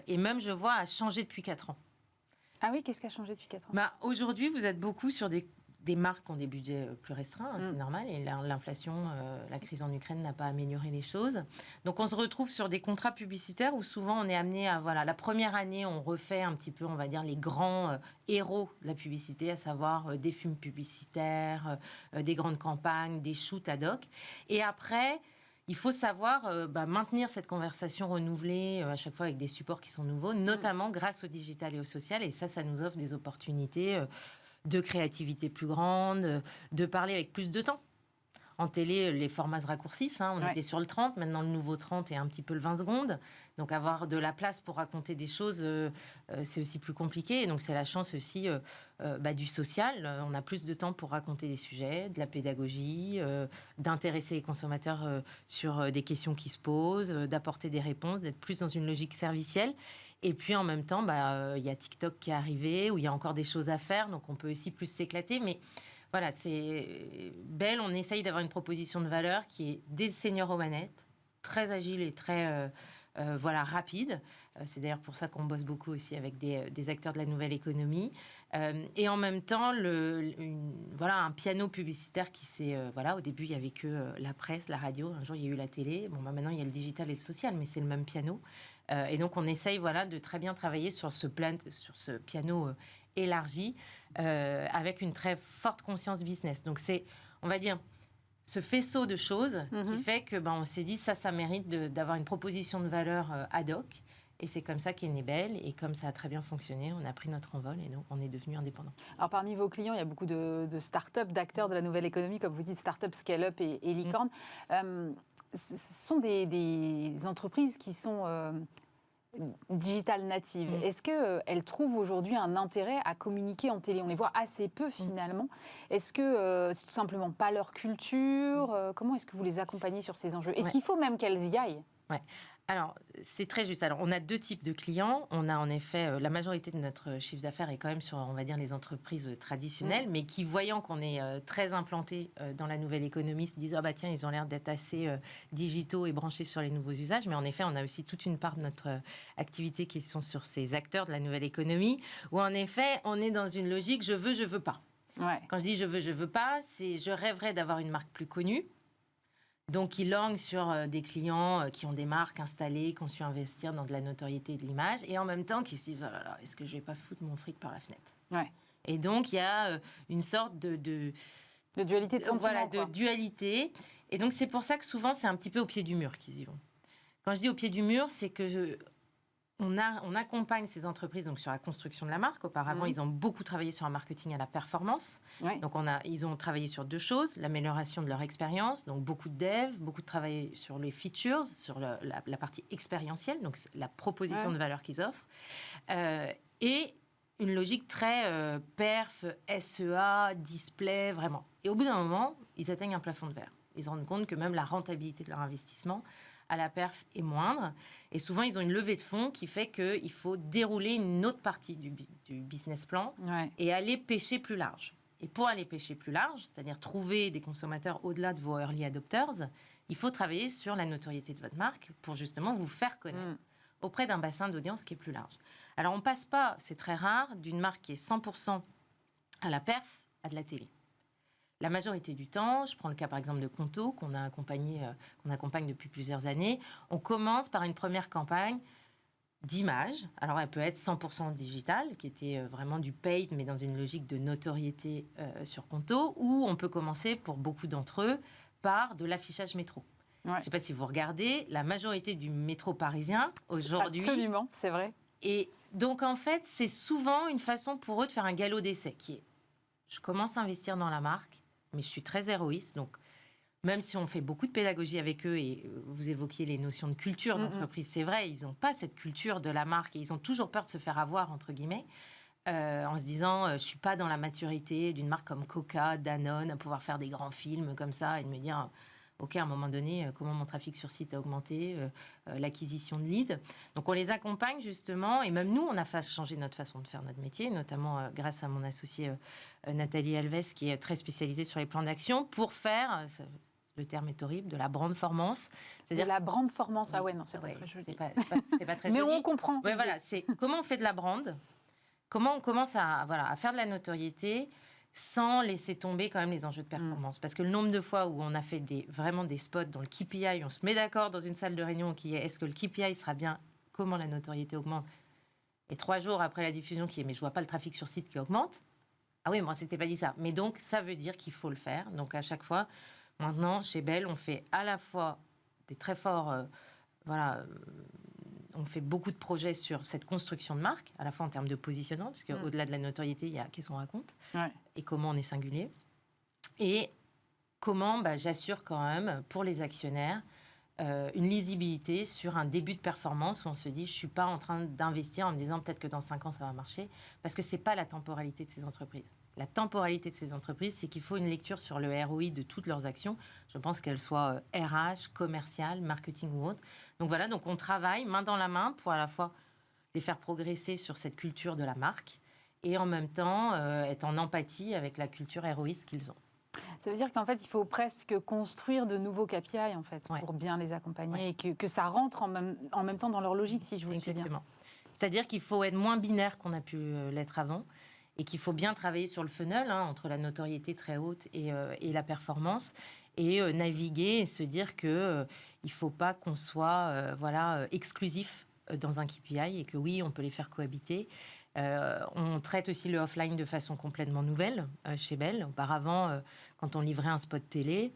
Et même, je vois, a changé depuis 4 ans. Ah oui, qu'est-ce qui a changé depuis 4 ans? Aujourd'hui, vous êtes beaucoup sur des marques qui ont des budgets plus restreints, c'est normal. Et l'inflation, la crise en Ukraine n'a pas amélioré les choses. Donc, on se retrouve sur des contrats publicitaires où souvent, on est amené à... la première année, on refait un petit peu, on va dire, les grands héros de la publicité, à savoir des films publicitaires, des grandes campagnes, des shoots ad hoc. Et après... Il faut savoir maintenir cette conversation renouvelée à chaque fois avec des supports qui sont nouveaux, notamment grâce au digital et au social. Et ça nous offre des opportunités de créativité plus grande, de parler avec plus de temps. En télé, les formats se raccourcissent. On était sur le 30, maintenant le nouveau 30 est un petit peu le 20 secondes. Donc avoir de la place pour raconter des choses, c'est aussi plus compliqué. Et donc c'est la chance aussi du social. On a plus de temps pour raconter des sujets, de la pédagogie, d'intéresser les consommateurs sur des questions qui se posent, d'apporter des réponses, d'être plus dans une logique servicielle. Et puis en même temps, il y a TikTok qui est arrivé, où il y a encore des choses à faire. Donc on peut aussi plus s'éclater. Mais voilà, c'est Belle. On essaye d'avoir une proposition de valeur qui est des seniors aux manettes, très agile et très rapide. C'est d'ailleurs pour ça qu'on bosse beaucoup aussi avec des acteurs de la nouvelle économie. Et en même temps, un piano publicitaire qui s'est... au début, il n'y avait que la presse, la radio. Un jour, il y a eu la télé. Maintenant, il y a le digital et le social, mais c'est le même piano. Et donc, on essaye de très bien travailler sur ce piano élargi avec une très forte conscience business. Donc, c'est, on va dire, ce faisceau de choses qui fait que on s'est dit, ça mérite d'avoir une proposition de valeur ad hoc. Et c'est comme ça qu'est née Belle. Et comme ça a très bien fonctionné, on a pris notre envol et donc on est devenu indépendant. Alors, parmi vos clients, il y a beaucoup de start-up, d'acteurs de la nouvelle économie, comme vous dites, start-up, scale-up et licorne. Ce sont des entreprises qui sont digital native, est-ce qu'elles trouvent aujourd'hui un intérêt à communiquer en télé? On les voit assez peu finalement. Est-ce que c'est tout simplement pas leur culture? Comment est-ce que vous les accompagnez sur ces enjeux? Est-ce qu'il faut même qu'elles y aillent? Ouais. Alors, c'est très juste. Alors, on a 2 types de clients. On a en effet, la majorité de notre chiffre d'affaires est quand même sur, on va dire, les entreprises traditionnelles, mais qui, voyant qu'on est très implanté dans la nouvelle économie, se disent « Ah bah tiens, ils ont l'air d'être assez digitaux et branchés sur les nouveaux usages ». Mais en effet, on a aussi toute une part de notre activité qui sont sur ces acteurs de la nouvelle économie, où en effet, on est dans une logique « je veux pas ». Quand je dis « je veux pas », c'est « je rêverais d'avoir une marque plus connue ». Donc, ils languent sur des clients qui ont des marques installées, qui ont su investir dans de la notoriété et de l'image, et en même temps qui se disent « Oh là là, est-ce que je vais pas foutre mon fric par la fenêtre ?» Et donc, il y a une sorte de dualité de sentiments. Voilà, de dualité. Et donc, c'est pour ça que souvent, c'est un petit peu au pied du mur qu'ils y vont. Quand je dis au pied du mur, c'est que on accompagne ces entreprises donc, sur la construction de la marque. Auparavant, ils ont beaucoup travaillé sur un marketing à la performance. Donc, ils ont travaillé sur 2 choses. L'amélioration de leur expérience, donc beaucoup de dev, beaucoup de travail sur les features, sur la partie expérientielle, donc la proposition de valeur qu'ils offrent. Et une logique très perf, SEA, display, vraiment. Et au bout d'un moment, ils atteignent un plafond de verre. Ils se rendent compte que même la rentabilité de leur investissement à la perf est moindre. Et souvent, ils ont une levée de fonds qui fait qu'il faut dérouler une autre partie du business plan et aller pêcher plus large. Et pour aller pêcher plus large, c'est-à-dire trouver des consommateurs au-delà de vos early adopters, il faut travailler sur la notoriété de votre marque pour justement vous faire connaître auprès d'un bassin d'audience qui est plus large. Alors, on ne passe pas, c'est très rare, d'une marque qui est 100% à la perf à de la télé. La majorité du temps, je prends le cas par exemple de Conto, qu'on accompagne depuis plusieurs années, on commence par une première campagne d'image. Alors elle peut être 100% digitale, qui était vraiment du paid, mais dans une logique de notoriété sur Conto, ou on peut commencer pour beaucoup d'entre eux par de l'affichage métro. Je ne sais pas si vous regardez, la majorité du métro parisien aujourd'hui... Absolument, c'est vrai. Et donc en fait, c'est souvent une façon pour eux de faire un galop d'essai, qui est, je commence à investir dans la marque, mais je suis très héroïste, donc même si on fait beaucoup de pédagogie avec eux, et vous évoquiez les notions de culture d'entreprise, c'est vrai, ils n'ont pas cette culture de la marque, et ils ont toujours peur de se faire avoir, entre guillemets, en se disant, je ne suis pas dans la maturité d'une marque comme Coca, Danone, à pouvoir faire des grands films comme ça, et de me dire, OK, à un moment donné, comment mon trafic sur site a augmenté, l'acquisition de leads. Donc, on les accompagne justement, et même nous, on a fait changer notre façon de faire notre métier, notamment grâce à mon associée Nathalie Alves, qui est très spécialisée sur les plans d'action, pour faire, le terme est horrible, de la brandformance. C'est-à-dire de la brandformance, ah ouais, non, c'est pas très joli. C'est pas très mais joli. on comprend. Ouais, voilà, c'est comment on fait de la brand, comment on commence à faire de la notoriété, sans laisser tomber quand même les enjeux de performance. Parce que le nombre de fois où on a fait vraiment des spots dans le KPI, on se met d'accord dans une salle de réunion qui est est-ce que le KPI sera bien, comment la notoriété augmente, et 3 jours après la diffusion qui est mais je vois pas le trafic sur site qui augmente. Ah oui, moi c'était pas dit ça. Mais donc ça veut dire qu'il faut le faire. Donc à chaque fois, maintenant chez Bell, on fait à la fois des très forts, on fait beaucoup de projets sur cette construction de marque, à la fois en termes de positionnement, parce qu'au-delà de la notoriété, il y a qu'est-ce qu'on raconte et comment on est singulier. Et comment j'assure quand même, pour les actionnaires, une lisibilité sur un début de performance où on se dit, je ne suis pas en train d'investir en me disant peut-être que dans 5 ans, ça va marcher, parce que ce n'est pas la temporalité de ces entreprises. La temporalité de ces entreprises, c'est qu'il faut une lecture sur le ROI de toutes leurs actions. Je pense qu'elles soient RH, commercial, marketing ou autre. Donc voilà, donc on travaille main dans la main pour à la fois les faire progresser sur cette culture de la marque et en même temps être en empathie avec la culture héroïste qu'ils ont. Ça veut dire qu'en fait, il faut presque construire de nouveaux KPI en fait, pour bien les accompagner et que ça rentre en même temps dans leur logique, si je vous suis bien. Exactement. C'est-à-dire qu'il faut être moins binaire qu'on a pu l'être avant. Et qu'il faut bien travailler sur le funnel, entre la notoriété très haute et la performance, et naviguer et se dire qu'il ne faut pas qu'on soit exclusif dans un KPI, et que oui, on peut les faire cohabiter. On traite aussi le offline de façon complètement nouvelle chez Bell. Auparavant, quand on livrait un spot télé,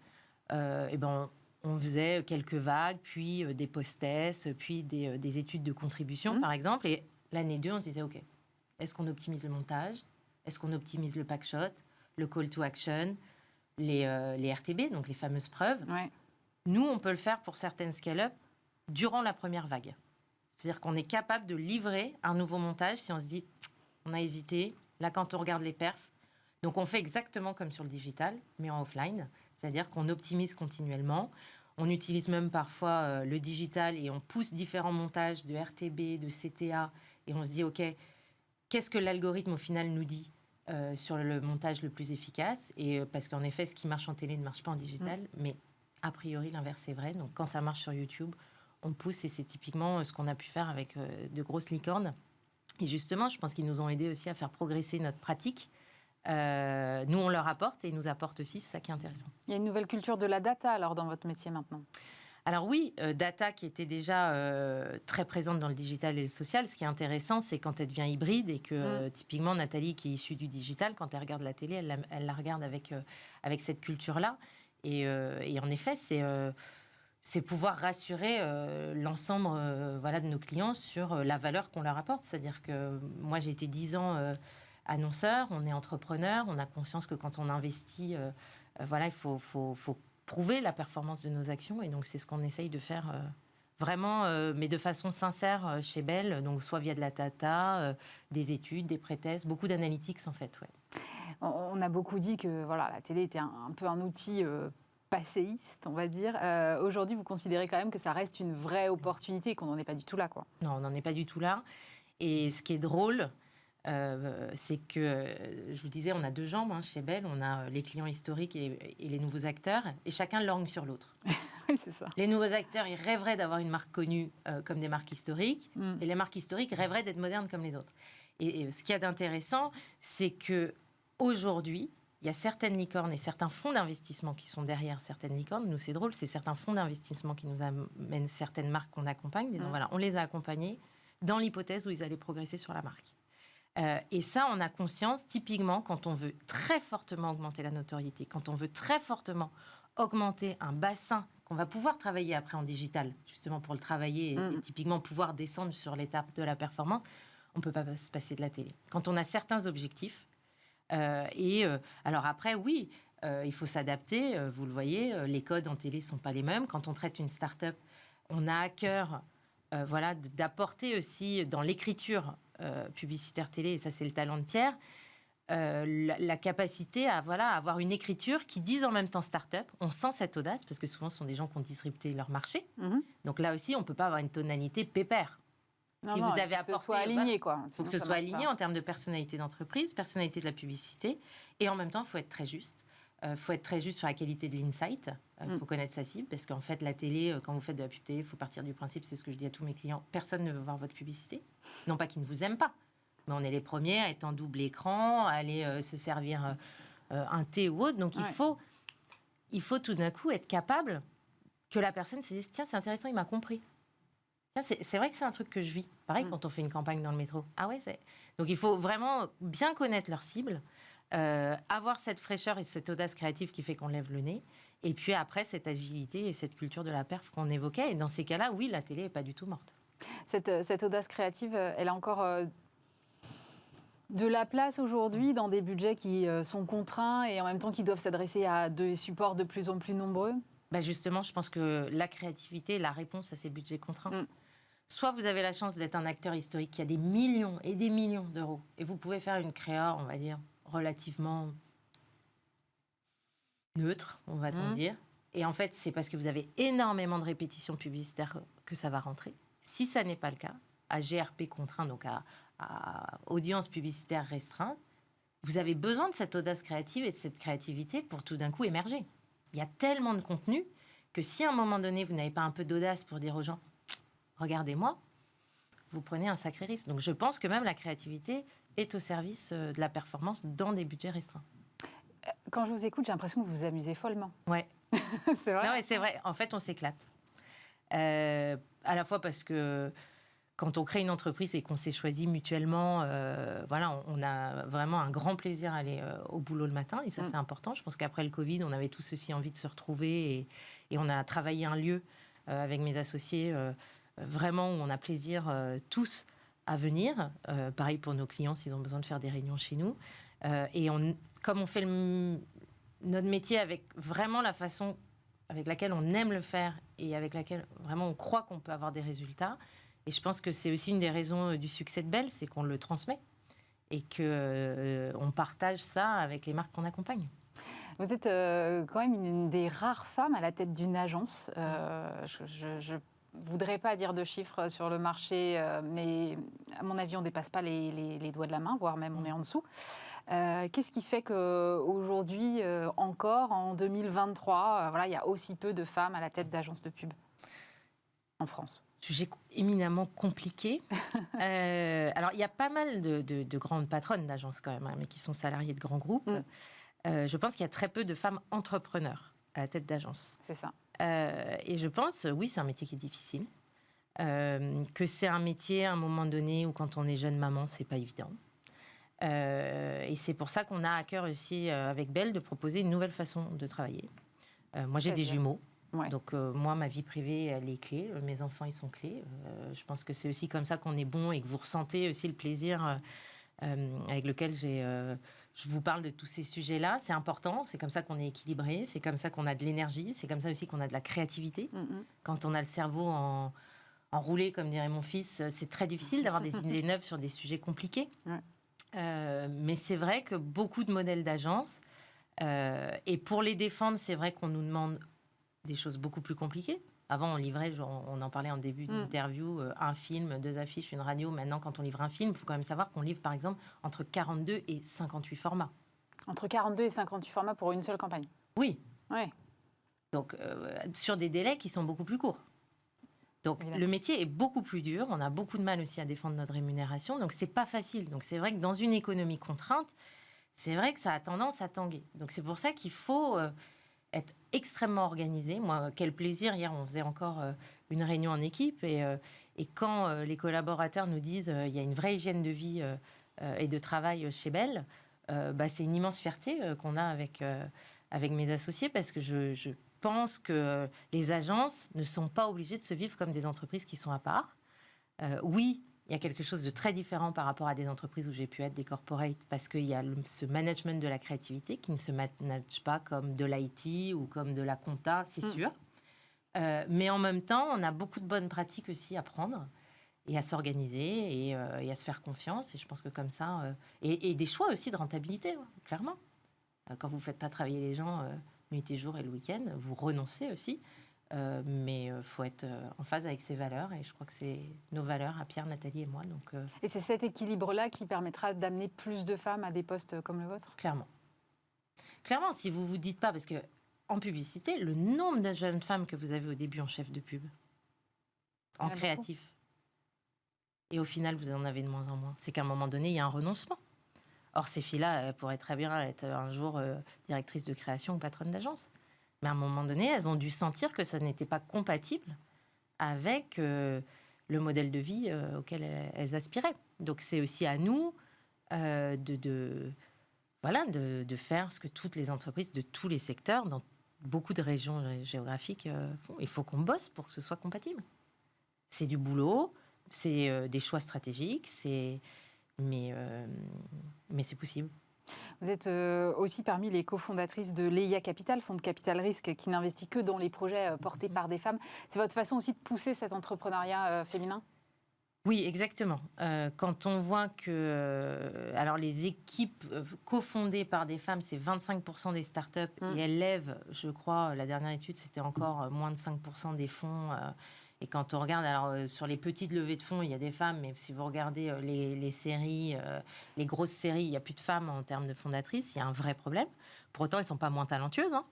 on faisait quelques vagues, puis des post-tests, puis des études de contribution, par exemple. Et l'année 2, on se disait, OK, est-ce qu'on optimise le montage ? Est-ce qu'on optimise le pack shot, le call to action, les RTB, donc les fameuses preuves ? Nous, on peut le faire pour certaines scale-up durant la première vague. C'est-à-dire qu'on est capable de livrer un nouveau montage si on se dit, on a hésité. Là, quand on regarde les perfs, donc on fait exactement comme sur le digital, mais en offline. C'est-à-dire qu'on optimise continuellement. On utilise même parfois le digital et on pousse différents montages de RTB, de CTA. Et on se dit, OK, qu'est-ce que l'algorithme au final nous dit sur le montage le plus efficace? Et parce qu'en effet, ce qui marche en télé ne marche pas en digital. Mais a priori, l'inverse est vrai. Donc quand ça marche sur YouTube, on pousse. Et c'est typiquement ce qu'on a pu faire avec de grosses licornes. Et justement, je pense qu'ils nous ont aidés aussi à faire progresser notre pratique. Nous, on leur apporte et ils nous apportent aussi, c'est ça qui est intéressant. Il y a une nouvelle culture de la data alors dans votre métier maintenant? Alors oui, data qui était déjà très présente dans le digital et le social. Ce qui est intéressant, c'est quand elle devient hybride et que typiquement Nathalie, qui est issue du digital, quand elle regarde la télé, elle la regarde avec cette culture-là. Et en effet, c'est pouvoir rassurer l'ensemble de nos clients sur la valeur qu'on leur apporte. C'est-à-dire que moi, j'ai été 10 ans annonceur, on est entrepreneur, on a conscience que quand on investit, il faut prouver la performance de nos actions. Et donc, c'est ce qu'on essaye de faire vraiment, mais de façon sincère chez Bell. Donc, soit via de la data, des études, des pré-tests, beaucoup d'analytics en fait. Ouais. On a beaucoup dit que la télé était un peu un outil passéiste, on va dire. Aujourd'hui, vous considérez quand même que ça reste une vraie opportunité et qu'on n'en est pas du tout là, quoi. Non, on n'en est pas du tout là. Et ce qui est drôle, c'est que, je vous disais, on a 2 jambes chez Bell. On a les clients historiques et les nouveaux acteurs, et chacun lorgne sur l'autre. Oui, c'est ça. Les nouveaux acteurs, ils rêveraient d'avoir une marque connue comme des marques historiques, et les marques historiques rêveraient d'être modernes comme les autres. Et ce qu'il y a d'intéressant, c'est que aujourd'hui, il y a certaines licornes et certains fonds d'investissement qui sont derrière certaines licornes. Nous, c'est drôle, c'est certains fonds d'investissement qui nous amènent certaines marques qu'on accompagne. Disant, voilà, on les a accompagnés dans l'hypothèse où ils allaient progresser sur la marque. Et ça, on a conscience, typiquement, quand on veut très fortement augmenter la notoriété, quand on veut très fortement augmenter un bassin qu'on va pouvoir travailler après en digital, justement pour le travailler et typiquement pouvoir descendre sur l'étape de la performance, on ne peut pas se passer de la télé. Quand on a certains objectifs, alors après, oui, il faut s'adapter. Vous le voyez, les codes en télé ne sont pas les mêmes. Quand on traite une start-up, on a à cœur d'apporter aussi dans l'écriture publicitaire télé, et ça c'est le talent de Pierre, la capacité à avoir une écriture qui dise en même temps start-up. On sent cette audace, parce que souvent ce sont des gens qui ont disrupté leur marché. Donc là aussi, on ne peut pas avoir une tonalité pépère. Non, vous avez apporté, il faut que ce soit aligné, quoi. Il faut que ce soit aligné en termes de personnalité d'entreprise, personnalité de la publicité, et en même temps, il faut être très juste. Il faut être très juste sur la qualité de l'insight. Il faut connaître sa cible, parce qu'en fait, la télé, quand vous faites de la pub télé, il faut partir du principe, c'est ce que je dis à tous mes clients, personne ne veut voir votre publicité. Non pas qu'ils ne vous aiment pas, mais on est les premiers à être en double écran, à aller se servir un thé ou autre. Donc il faut tout d'un coup être capable que la personne se dise, tiens, c'est intéressant, il m'a compris. C'est vrai que c'est un truc que je vis. Pareil quand on fait une campagne dans le métro. Ah ouais, donc il faut vraiment bien connaître leur cible, avoir cette fraîcheur et cette audace créative qui fait qu'on lève le nez, et puis après cette agilité et cette culture de la perf qu'on évoquait. Et dans ces cas-là, oui, la télé n'est pas du tout morte. Cette audace créative, elle a encore de la place aujourd'hui dans des budgets qui sont contraints et en même temps qui doivent s'adresser à des supports de plus en plus nombreux? Justement, je pense que la créativité est la réponse à ces budgets contraints. Soit vous avez la chance d'être un acteur historique qui a des millions et des millions d'euros, et vous pouvez faire une créa, on va dire, relativement neutre, on va dire. Et en fait, c'est parce que vous avez énormément de répétitions publicitaires que ça va rentrer. Si ça n'est pas le cas, à GRP contraint, donc à audience publicitaire restreinte, vous avez besoin de cette audace créative et de cette créativité pour tout d'un coup émerger. Il y a tellement de contenu que si à un moment donné, vous n'avez pas un peu d'audace pour dire aux gens « Regardez-moi », vous prenez un sacré risque. Donc je pense que même la créativité est au service de la performance dans des budgets restreints. Quand je vous écoute, j'ai l'impression que vous vous amusez follement. Ouais. C'est vrai. Non, mais c'est vrai. En fait, on s'éclate. À la fois parce que quand on crée une entreprise et qu'on s'est choisi mutuellement, on a vraiment un grand plaisir à aller au boulot le matin. Et ça, c'est important. Je pense qu'après le Covid, on avait tous aussi envie de se retrouver. Et on a travaillé un lieu avec mes associés, vraiment où on a plaisir tous à venir. Pareil pour nos clients, s'ils ont besoin de faire des réunions chez nous. Comme on fait notre métier avec vraiment la façon avec laquelle on aime le faire et avec laquelle vraiment on croit qu'on peut avoir des résultats, Et je pense que c'est aussi une des raisons du succès de Belle, c'est qu'on le transmet et qu'on partage ça avec les marques qu'on accompagne. Vous êtes quand même une des rares femmes à la tête d'une agence. Je ne voudrais pas dire de chiffres sur le marché, mais à mon avis, on ne dépasse pas les doigts de la main, voire même on est en dessous. Qu'est-ce qui fait qu'aujourd'hui, encore en 2023, il y a aussi peu de femmes à la tête d'agences de pub en France? Sujet éminemment compliqué. Alors, il y a pas mal de grandes patronnes d'agences quand même, hein, mais qui sont salariées de grands groupes. Je pense qu'il y a très peu de femmes entrepreneurs à la tête d'agences. C'est ça. Et je pense, oui, c'est un métier qui est difficile. Que c'est un métier, à un moment donné, où quand on est jeune maman, c'est pas évident. Et c'est pour ça qu'on a à cœur aussi, avec Belle, de proposer une nouvelle façon de travailler. Moi, j'ai des jumeaux. Ouais. Donc, moi, ma vie privée, elle est clé. Mes enfants, ils sont clés. Je pense que c'est aussi comme ça qu'on est bon et que vous ressentez aussi le plaisir avec lequel je vous parle de tous ces sujets-là. C'est important. C'est comme ça qu'on est équilibré. C'est comme ça qu'on a de l'énergie. C'est comme ça aussi qu'on a de la créativité. Quand on a le cerveau enroulé, comme dirait mon fils, c'est très difficile d'avoir des idées neuves sur des sujets compliqués. Mais c'est vrai que beaucoup de modèles d'agences, et pour les défendre, c'est vrai qu'on nous demande des choses beaucoup plus compliquées. Avant, on livrait, on en parlait en début d'interview, un film, 2 affiches, une radio. Maintenant, quand on livre un film, il faut quand même savoir qu'on livre, par exemple, entre 42 et 58 formats. Entre 42 et 58 formats pour une seule campagne? Oui. Ouais. Donc, sur des délais qui sont beaucoup plus courts. Donc, évidemment, le métier est beaucoup plus dur. On a beaucoup de mal aussi à défendre notre rémunération. Donc, c'est pas facile. Donc, c'est vrai que dans une économie contrainte, c'est vrai que ça a tendance à tanguer. Donc, c'est pour ça qu'il faut être extrêmement organisé. Moi, quel plaisir. Hier, on faisait encore une réunion en équipe. Et quand les collaborateurs nous disent il y a une vraie hygiène de vie et de travail chez Belle, c'est une immense fierté qu'on a avec mes associés, parce que je pense que les agences ne sont pas obligées de se vivre comme des entreprises qui sont à part. Oui, il y a quelque chose de très différent par rapport à des entreprises où j'ai pu être, des corporates, parce qu'il y a ce management de la créativité qui ne se manage pas comme de l'IT ou comme de la compta, c'est sûr. Mais en même temps, on a beaucoup de bonnes pratiques aussi à prendre et à s'organiser et à se faire confiance. Et je pense que comme ça... et des choix aussi de rentabilité, clairement. Quand vous ne faites pas travailler les gens nuit et jour et le week-end, vous renoncez aussi. Mais il faut être en phase avec ses valeurs, et je crois que c'est nos valeurs à Pierre, Nathalie et moi. Donc, Et c'est cet équilibre-là qui permettra d'amener plus de femmes à des postes comme le vôtre? Clairement. Clairement, si vous ne vous dites pas, parce qu'en publicité, le nombre de jeunes femmes que vous avez au début en chef de pub, en créatif, beaucoup. Et au final, vous en avez de moins en moins. C'est qu'à un moment donné, il y a un renoncement. Or, ces filles-là, elles pourraient très bien être un jour directrices de création ou patronnes d'agence. Mais à un moment donné, elles ont dû sentir que ça n'était pas compatible avec le modèle de vie auquel elles aspiraient. Donc, c'est aussi à nous de faire ce que toutes les entreprises de tous les secteurs, dans beaucoup de régions géographiques, font. Il faut qu'on bosse pour que ce soit compatible. C'est du boulot, c'est des choix stratégiques, mais c'est possible. Vous êtes aussi parmi les cofondatrices de Leia Capital, fonds de capital risque qui n'investit que dans les projets portés par des femmes. C'est votre façon aussi de pousser cet entrepreneuriat féminin? Oui, exactement. Quand on voit que alors les équipes cofondées par des femmes, c'est 25% des startups et elles lèvent, je crois, la dernière étude, c'était encore moins de 5% des fonds. Et quand on regarde, alors sur les petites levées de fonds, il y a des femmes, mais si vous regardez les séries, les grosses séries, il n'y a plus de femmes en termes de fondatrices. Il y a un vrai problème. Pour autant, elles ne sont pas moins talentueuses. Hein.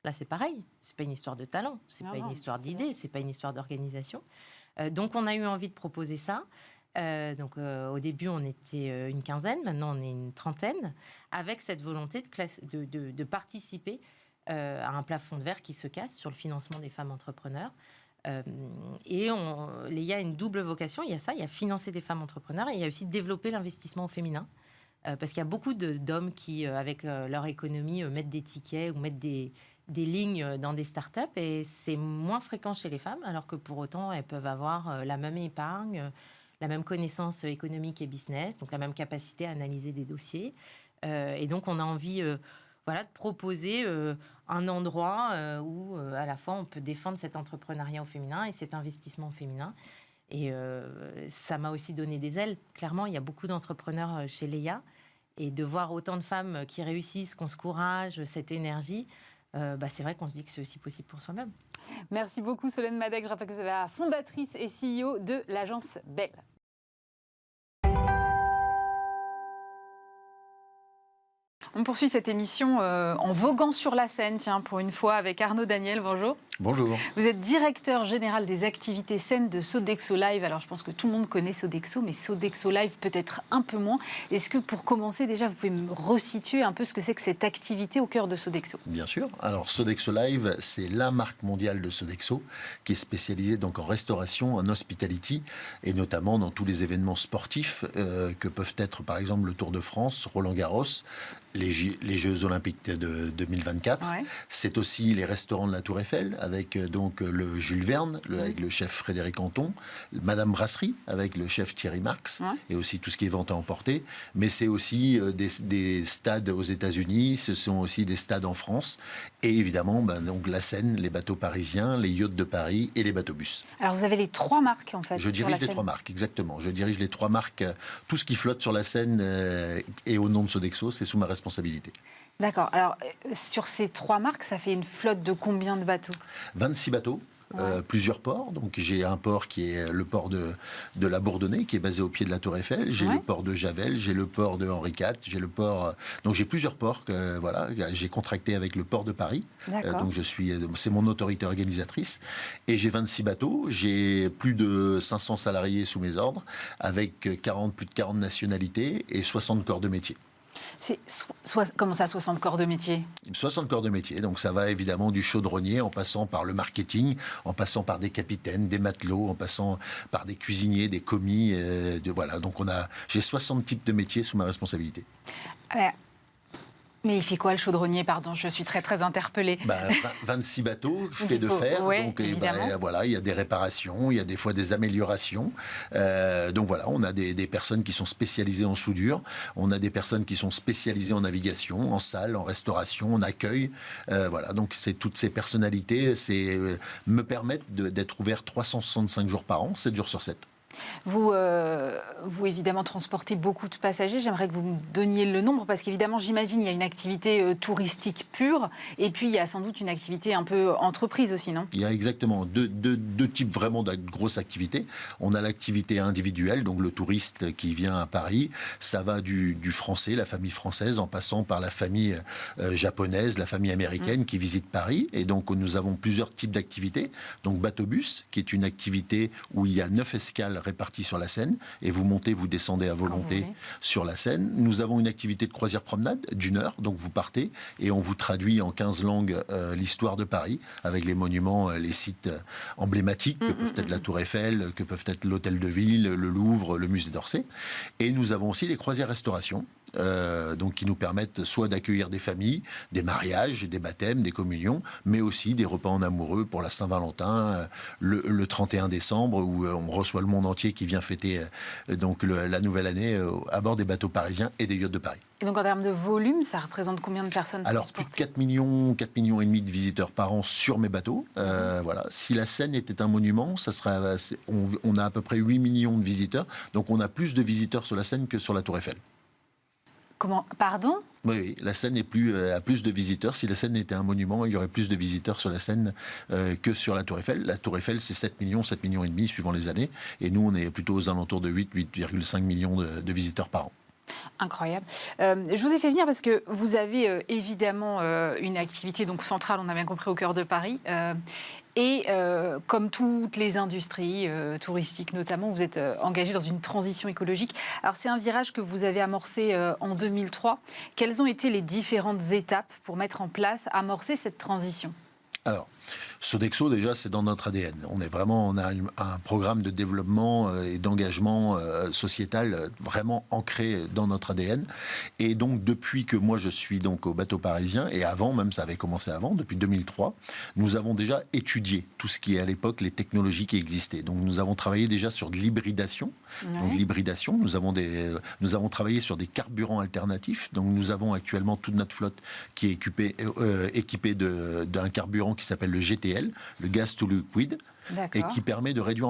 Là, c'est pareil. Ce n'est pas une histoire de talent, ce n'est pas une histoire d'idée, ce n'est pas une histoire d'organisation. Donc, on a eu envie de proposer ça. Au début, on était une quinzaine, maintenant on est une trentaine, avec cette volonté de participer à un plafond de verre qui se casse sur le financement des femmes entrepreneurs. Il y a une double vocation, il y a ça, il y a financer des femmes entrepreneurs et il y a aussi développer l'investissement au féminin. Parce qu'il y a beaucoup d'hommes qui, avec leur économie, mettent des tickets ou mettent des lignes dans des startups et c'est moins fréquent chez les femmes, alors que pour autant, elles peuvent avoir la même épargne, la même connaissance économique et business, donc la même capacité à analyser des dossiers. Et donc, on a envie... de proposer un endroit où à la fois on peut défendre cet entrepreneuriat au féminin et cet investissement au féminin. Et ça m'a aussi donné des ailes. Clairement, il y a beaucoup d'entrepreneurs chez Leia. Et de voir autant de femmes qui réussissent, qu'on se courage, cette énergie, c'est vrai qu'on se dit que c'est aussi possible pour soi-même. Merci beaucoup Solène Madec. Je rappelle que vous êtes la fondatrice et CEO de l'agence Belle. On poursuit cette émission en voguant sur la scène, tiens, pour une fois, avec Arnaud Daniel. Bonjour. Bonjour. Vous êtes directeur général des activités scènes de Sodexo Live. Alors, je pense que tout le monde connaît Sodexo, mais Sodexo Live peut-être un peu moins. Est-ce que, pour commencer, déjà, vous pouvez me resituer un peu ce que c'est que cette activité au cœur de Sodexo? Bien sûr. Alors, Sodexo Live, c'est la marque mondiale de Sodexo, qui est spécialisée donc en restauration, en hospitality, et notamment dans tous les événements sportifs que peuvent être, par exemple, le Tour de France, Roland-Garros, les Jeux Olympiques de 2024. Ouais. C'est aussi les restaurants de la Tour Eiffel, avec donc le Jules Verne, avec le chef Frédéric Anton, Madame Brasserie, avec le chef Thierry Marx, et aussi tout ce qui est vente à emporter. Mais c'est aussi des stades aux États-Unis, ce sont aussi des stades en France, et évidemment donc la Seine, les bateaux parisiens, les yachts de Paris et les bateaux-bus. Alors vous avez les 3 marques en fait. Je dirige les 3 marques, exactement. Je dirige les 3 marques. Tout ce qui flotte sur la Seine et au nom de Sodexo, c'est sous ma responsabilité. D'accord. Alors, sur ces 3 marques, ça fait une flotte de combien de bateaux? 26 bateaux. Plusieurs ports. Donc j'ai un port qui est le port de la Bourdonnais, qui est basé au pied de la Tour Eiffel. J'ai le port de Javel, j'ai le port de Henri IV, j'ai le port. Donc j'ai plusieurs ports. Voilà, j'ai contracté avec le port de Paris. Donc c'est mon autorité organisatrice. Et j'ai 26 bateaux. J'ai plus de 500 salariés sous mes ordres, avec plus de 40 nationalités et 60 corps de métier. Comment ça, 60 corps de métier? 60 corps de métier. Donc ça va évidemment du chaudronnier, en passant par le marketing, en passant par des capitaines, des matelots, en passant par des cuisiniers, des commis. Voilà. Donc j'ai 60 types de métiers sous ma responsabilité. Mais il fait quoi le chaudronnier? Pardon, je suis très très interpellée. 26 bateaux faits de fer, donc voilà, il y a des réparations, il y a des fois des améliorations. Donc voilà, on a des personnes qui sont spécialisées en soudure, on a des personnes qui sont spécialisées en navigation, en salle, en restauration, en accueil. Voilà, donc c'est toutes ces personnalités, me permettent d'être ouvert 365 jours par an, 7 jours sur 7. Vous, évidemment, transportez beaucoup de passagers. J'aimerais que vous me donniez le nombre, parce qu'évidemment, j'imagine, il y a une activité touristique pure, et puis il y a sans doute une activité un peu entreprise aussi, non? Il y a exactement deux types vraiment de grosses activités. On a l'activité individuelle, donc le touriste qui vient à Paris. Ça va du français, la famille française, en passant par la famille japonaise, la famille américaine qui visite Paris. Et donc, nous avons plusieurs types d'activités. Donc, bateau-bus, qui est une activité où il y a 9 escales répartis sur la Seine, et vous montez, vous descendez à volonté sur la Seine. Nous avons une activité de croisière-promenade d'1 heure, donc vous partez et on vous traduit en 15 langues l'histoire de Paris, avec les monuments, les sites emblématiques que peuvent être la Tour Eiffel, que peuvent être l'Hôtel de Ville, le Louvre, le Musée d'Orsay. Et nous avons aussi les croisières-restauration, donc qui nous permettent soit d'accueillir des familles, des mariages, des baptêmes, des communions, mais aussi des repas en amoureux pour la Saint-Valentin, le 31 décembre, où on reçoit le monde entier qui vient fêter donc la nouvelle année à bord des bateaux parisiens et des yachts de Paris. Et donc en termes de volume, ça représente combien de personnes? Alors plus de 4 millions et demi de visiteurs par an sur mes bateaux. Voilà. Si la Seine était un monument, on a à peu près 8 millions de visiteurs. Donc on a plus de visiteurs sur la Seine que sur la Tour Eiffel. Comment? Pardon? Oui, la Seine a plus de visiteurs. Si la Seine était un monument, il y aurait plus de visiteurs sur la Seine que sur la Tour Eiffel. La Tour Eiffel, c'est 7 millions et demi suivant les années. Et nous, on est plutôt aux alentours de 8,5 millions de visiteurs par an. Incroyable. Je vous ai fait venir parce que vous avez évidemment une activité donc centrale, on a bien compris, au cœur de Paris. Et comme toutes les industries touristiques notamment, vous êtes engagé dans une transition écologique. Alors c'est un virage que vous avez amorcé en 2003. Quelles ont été les différentes étapes pour mettre en place, amorcer cette transition? Alors, Sodexo, déjà, c'est dans notre ADN. On a un programme de développement et d'engagement sociétal vraiment ancré dans notre ADN. Et donc, depuis que moi, je suis donc au bateau parisien, et avant, même ça avait commencé avant, depuis 2003, nous avons déjà étudié tout ce qui est à l'époque les technologies qui existaient. Donc, nous avons travaillé déjà sur de l'hybridation. Ouais. Donc, l'hybridation, nous avons travaillé sur des carburants alternatifs. Donc, nous avons actuellement toute notre flotte qui est équipée d'un carburant qui s'appelle le GTL, le Gas to Liquid, et qui permet de réduire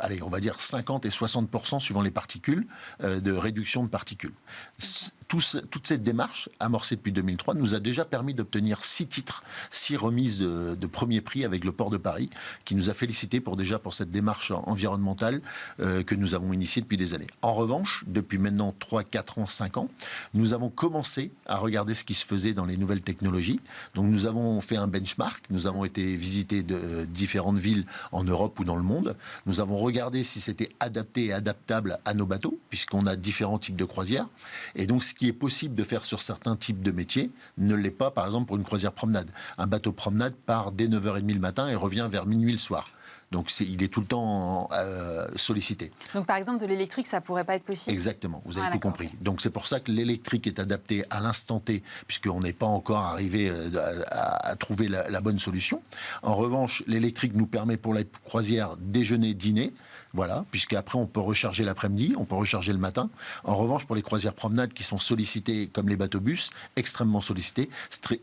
allez, on va dire 50 et 60% suivant les particules, de réduction de particules. Toute cette démarche, amorcée depuis 2003, nous a déjà permis d'obtenir 6 titres, 6 remises de premier prix avec le port de Paris, qui nous a félicité pour cette démarche environnementale que nous avons initiée depuis des années. En revanche, depuis maintenant 3, 4 ans, 5 ans, nous avons commencé à regarder ce qui se faisait dans les nouvelles technologies. Donc nous avons fait un benchmark, nous avons été visiter de différentes villes en Europe ou dans le monde. Nous avons regardé si c'était adapté et adaptable à nos bateaux, puisqu'on a différents types de croisières. Et donc ce qui est possible de faire sur certains types de métiers ne l'est pas, par exemple, pour une croisière promenade. Un bateau promenade part dès 9h30 le matin et revient vers minuit le soir. Donc il est tout le temps sollicité. Donc par exemple, de l'électrique, ça ne pourrait pas être possible? Exactement, vous avez tout compris. Donc c'est pour ça que l'électrique est adapté à l'instant T, puisqu'on n'est pas encore arrivé à trouver la bonne solution. En revanche, l'électrique nous permet pour la croisière déjeuner, dîner, voilà, puisqu'après on peut recharger l'après-midi, on peut recharger le matin. En revanche, pour les croisières promenades qui sont sollicitées comme les bateaux-bus, extrêmement sollicités,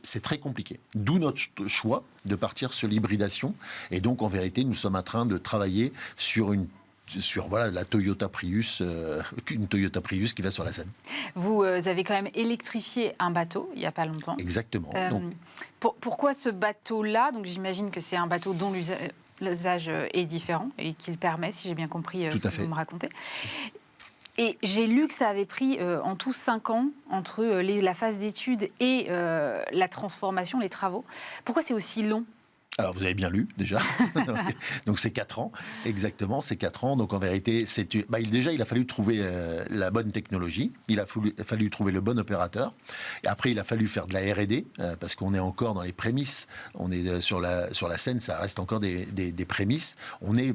c'est très compliqué. D'où notre choix de partir sur l'hybridation. Et donc en vérité, nous sommes en train de travailler sur la Toyota Prius, une Toyota Prius qui va sur la Seine. Vous avez quand même électrifié un bateau il n'y a pas longtemps. Exactement. Pourquoi ce bateau-là? Donc j'imagine que c'est un bateau dont l'usage est différent et qu'il permet, si j'ai bien compris ce que vous me racontez. Et j'ai lu que ça avait pris en tout 5 ans entre la phase d'études et la transformation, les travaux. Pourquoi c'est aussi long? Alors, vous avez bien lu, déjà. Donc, c'est 4 ans. Exactement, c'est 4 ans. Donc, en vérité, déjà, il a fallu trouver la bonne technologie. Il a fallu trouver le bon opérateur. Et après, il a fallu faire de la R&D, parce qu'on est encore dans les prémices. On est sur la Seine, ça reste encore des prémices. On est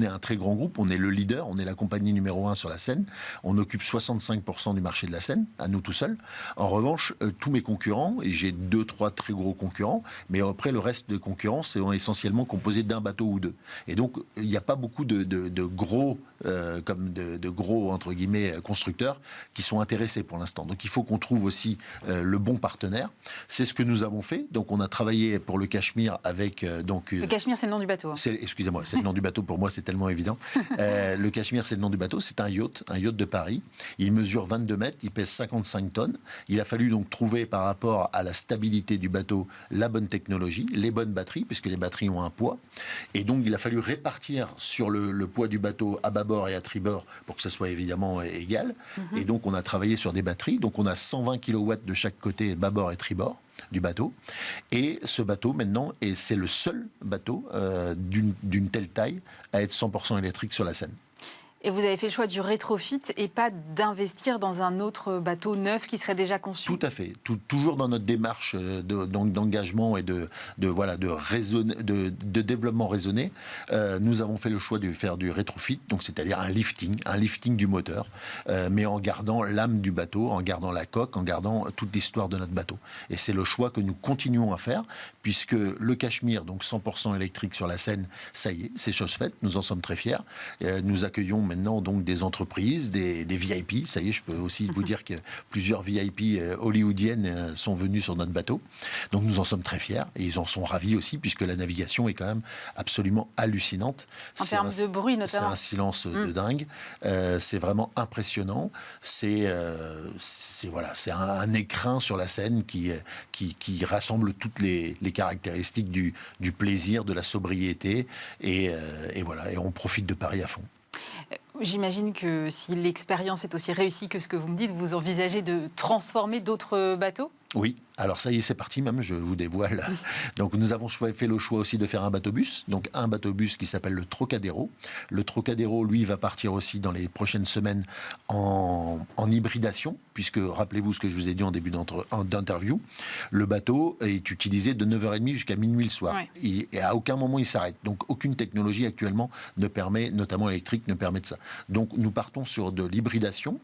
un très grand groupe. On est le leader. On est la compagnie numéro 1 sur la Seine. On occupe 65% du marché de la Seine, à nous tout seuls. En revanche, tous mes concurrents, et j'ai 2-3 très gros concurrents, mais après, le reste de concurrents, c'est essentiellement composé d'un bateau ou deux. Et donc, il n'y a pas beaucoup de gros, de gros, entre guillemets, constructeurs qui sont intéressés pour l'instant. Donc, il faut qu'on trouve aussi le bon partenaire. C'est ce que nous avons fait. Donc, on a travaillé pour le Cachemire avec... le Cachemire, c'est le nom du bateau. Excusez-moi, c'est le nom du bateau. Pour moi, c'est tellement évident. Le Cachemire, c'est le nom du bateau. C'est un yacht de Paris. Il mesure 22 mètres. Il pèse 55 tonnes. Il a fallu donc trouver, par rapport à la stabilité du bateau, la bonne technologie, les bonnes batteries, puisque les batteries ont un poids. Et donc, il a fallu répartir sur le poids du bateau à bâbord et à tribord pour que ça soit évidemment égal. Et donc, on a travaillé sur des batteries. Donc, on a 120 kW de chaque côté, bâbord et tribord du bateau. Et ce bateau, maintenant, c'est le seul bateau d'une telle taille à être 100% électrique sur la Seine. Et vous avez fait le choix du rétrofit et pas d'investir dans un autre bateau neuf qui serait déjà conçu? Tout à fait. Toujours dans notre démarche d'engagement et de développement raisonné, nous avons fait le choix de faire du rétrofit, donc c'est-à-dire un lifting du moteur, mais en gardant l'âme du bateau, en gardant la coque, en gardant toute l'histoire de notre bateau. Et c'est le choix que nous continuons à faire, puisque le Cachemire, donc 100% électrique sur la Seine, ça y est, c'est chose faite, nous en sommes très fiers. Nous accueillons maintenant donc des entreprises, des VIP. Ça y est, je peux aussi vous dire que plusieurs VIP hollywoodiennes sont venues sur notre bateau. Donc nous en sommes très fiers et ils en sont ravis aussi, puisque la navigation est quand même absolument hallucinante. En termes de bruit notamment. C'est un silence de dingue. C'est vraiment impressionnant. C'est un écrin sur la Seine qui rassemble toutes les caractéristiques du plaisir, de la sobriété. Et voilà, et on profite de Paris à fond. J'imagine que si l'expérience est aussi réussie que ce que vous me dites, vous envisagez de transformer d'autres bateaux? Oui, alors ça y est, c'est parti même, je vous dévoile. Donc nous avons fait le choix aussi de faire un bateau-bus, donc un bateau-bus qui s'appelle le Trocadéro. Le Trocadéro, lui, va partir aussi dans les prochaines semaines en hybridation, puisque rappelez-vous ce que je vous ai dit en début d'interview, le bateau est utilisé de 9h30 jusqu'à minuit le soir. Ouais. Et à aucun moment il s'arrête. Donc aucune technologie actuellement ne permet, notamment électrique, ne permet de ça. Donc nous partons sur de l'hybridation.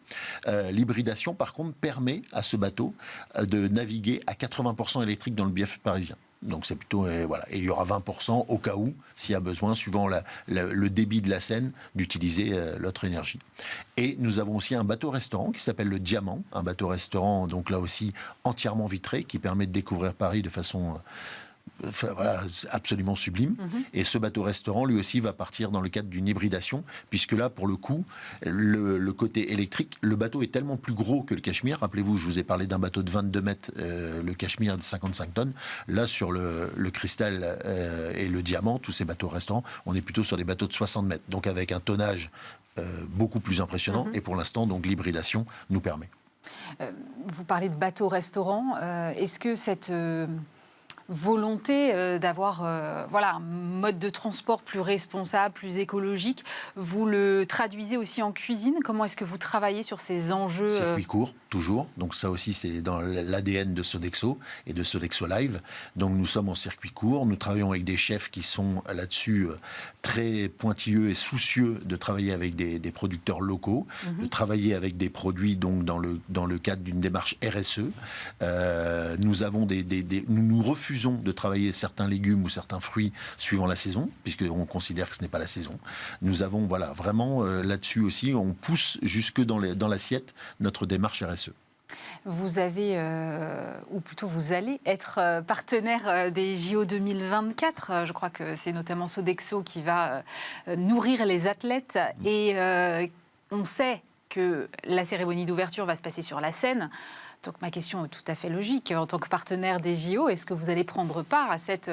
L'hybridation, par contre, permet à ce bateau de naviguer à 80% électrique dans le bief parisien. Donc c'est plutôt... voilà. Et il y aura 20% au cas où, s'il y a besoin, suivant le débit de la Seine, d'utiliser l'autre énergie. Et nous avons aussi un bateau-restaurant qui s'appelle le Diamant. Un bateau-restaurant, donc là aussi, entièrement vitré, qui permet de découvrir Paris de façon Enfin, voilà, c'est absolument sublime. Et ce bateau-restaurant, lui aussi, va partir dans le cadre d'une hybridation, puisque là, pour le coup, le côté électrique, le bateau est tellement plus gros que le Cashmere. Rappelez-vous, je vous ai parlé d'un bateau de 22 mètres, le Cashmere de 55 tonnes. Là, sur le cristal et le diamant, tous ces bateaux-restaurants, on est plutôt sur des bateaux de 60 mètres. Donc avec un tonnage beaucoup plus impressionnant. Et pour l'instant, donc l'hybridation nous permet. Vous parlez de bateau-restaurant. Est-ce que cette volonté d'avoir un mode de transport plus responsable, plus écologique, vous le traduisez aussi en cuisine? Comment est-ce que vous travaillez sur ces enjeux? Circuit court, toujours. Donc ça aussi, c'est dans l'ADN de Sodexo et de Sodexo Live. Donc nous sommes en circuit court. Nous travaillons avec des chefs qui sont là-dessus très pointilleux et soucieux de travailler avec des producteurs locaux, de travailler avec des produits donc dans le cadre d'une démarche RSE. Nous refusons de travailler certains légumes ou certains fruits suivant la saison, puisqu'on considère que ce n'est pas la saison. Nous avons vraiment là-dessus aussi, on pousse jusque dans l'assiette notre démarche RSE. Vous avez, ou plutôt vous allez être partenaire des JO 2024. Je crois que c'est notamment Sodexo qui va nourrir les athlètes. Et on sait que la cérémonie d'ouverture va se passer sur la Seine. Donc ma question est tout à fait logique. En tant que partenaire des JO, est-ce que vous allez prendre part à cette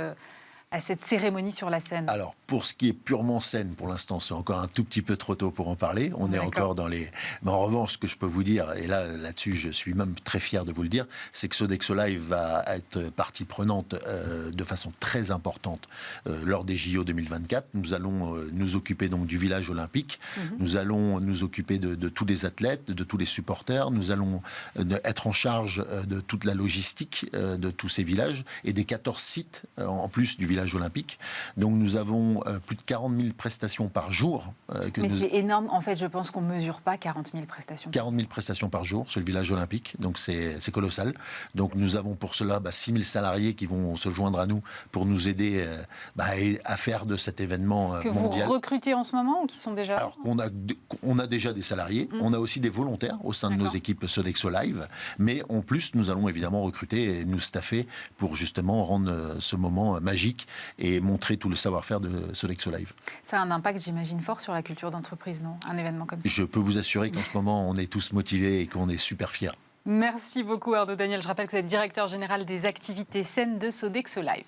cérémonie sur la Seine? Alors, pour ce qui est purement Seine, pour l'instant, c'est encore un tout petit peu trop tôt pour en parler. On est encore dans les... Mais en revanche, ce que je peux vous dire, et là-dessus, je suis même très fier de vous le dire, c'est que Sodexo Live va être partie prenante de façon très importante lors des JO 2024. Nous allons nous occuper donc du village olympique. Nous allons nous occuper de tous les athlètes, de tous les supporters. Nous allons être en charge de toute la logistique de tous ces villages et des 14 sites en plus du village olympique. Donc nous avons plus de 40 000 prestations par jour. C'est énorme. En fait, je pense qu'on ne mesure pas 40 000 prestations. 40 000 prestations par jour sur le village olympique. Donc c'est colossal. Donc nous avons pour cela 6 000 salariés qui vont se joindre à nous pour nous aider à faire de cet événement mondial. Que vous recrutez en ce moment ou qui sont déjà... Alors on a déjà des salariés. On a aussi des volontaires au sein de nos équipes Sodexo Live. Mais en plus, nous allons évidemment recruter et nous staffer pour justement rendre ce moment magique et montrer tout le savoir-faire de Sodexo Live. Ça a un impact, j'imagine, fort sur la culture d'entreprise, non? Un événement comme ça. Je peux vous assurer qu'en ce moment, on est tous motivés et qu'on est super fiers. Merci beaucoup Arnaud Daniel. Je rappelle que vous êtes directeur général des activités saines de Sodexo Live.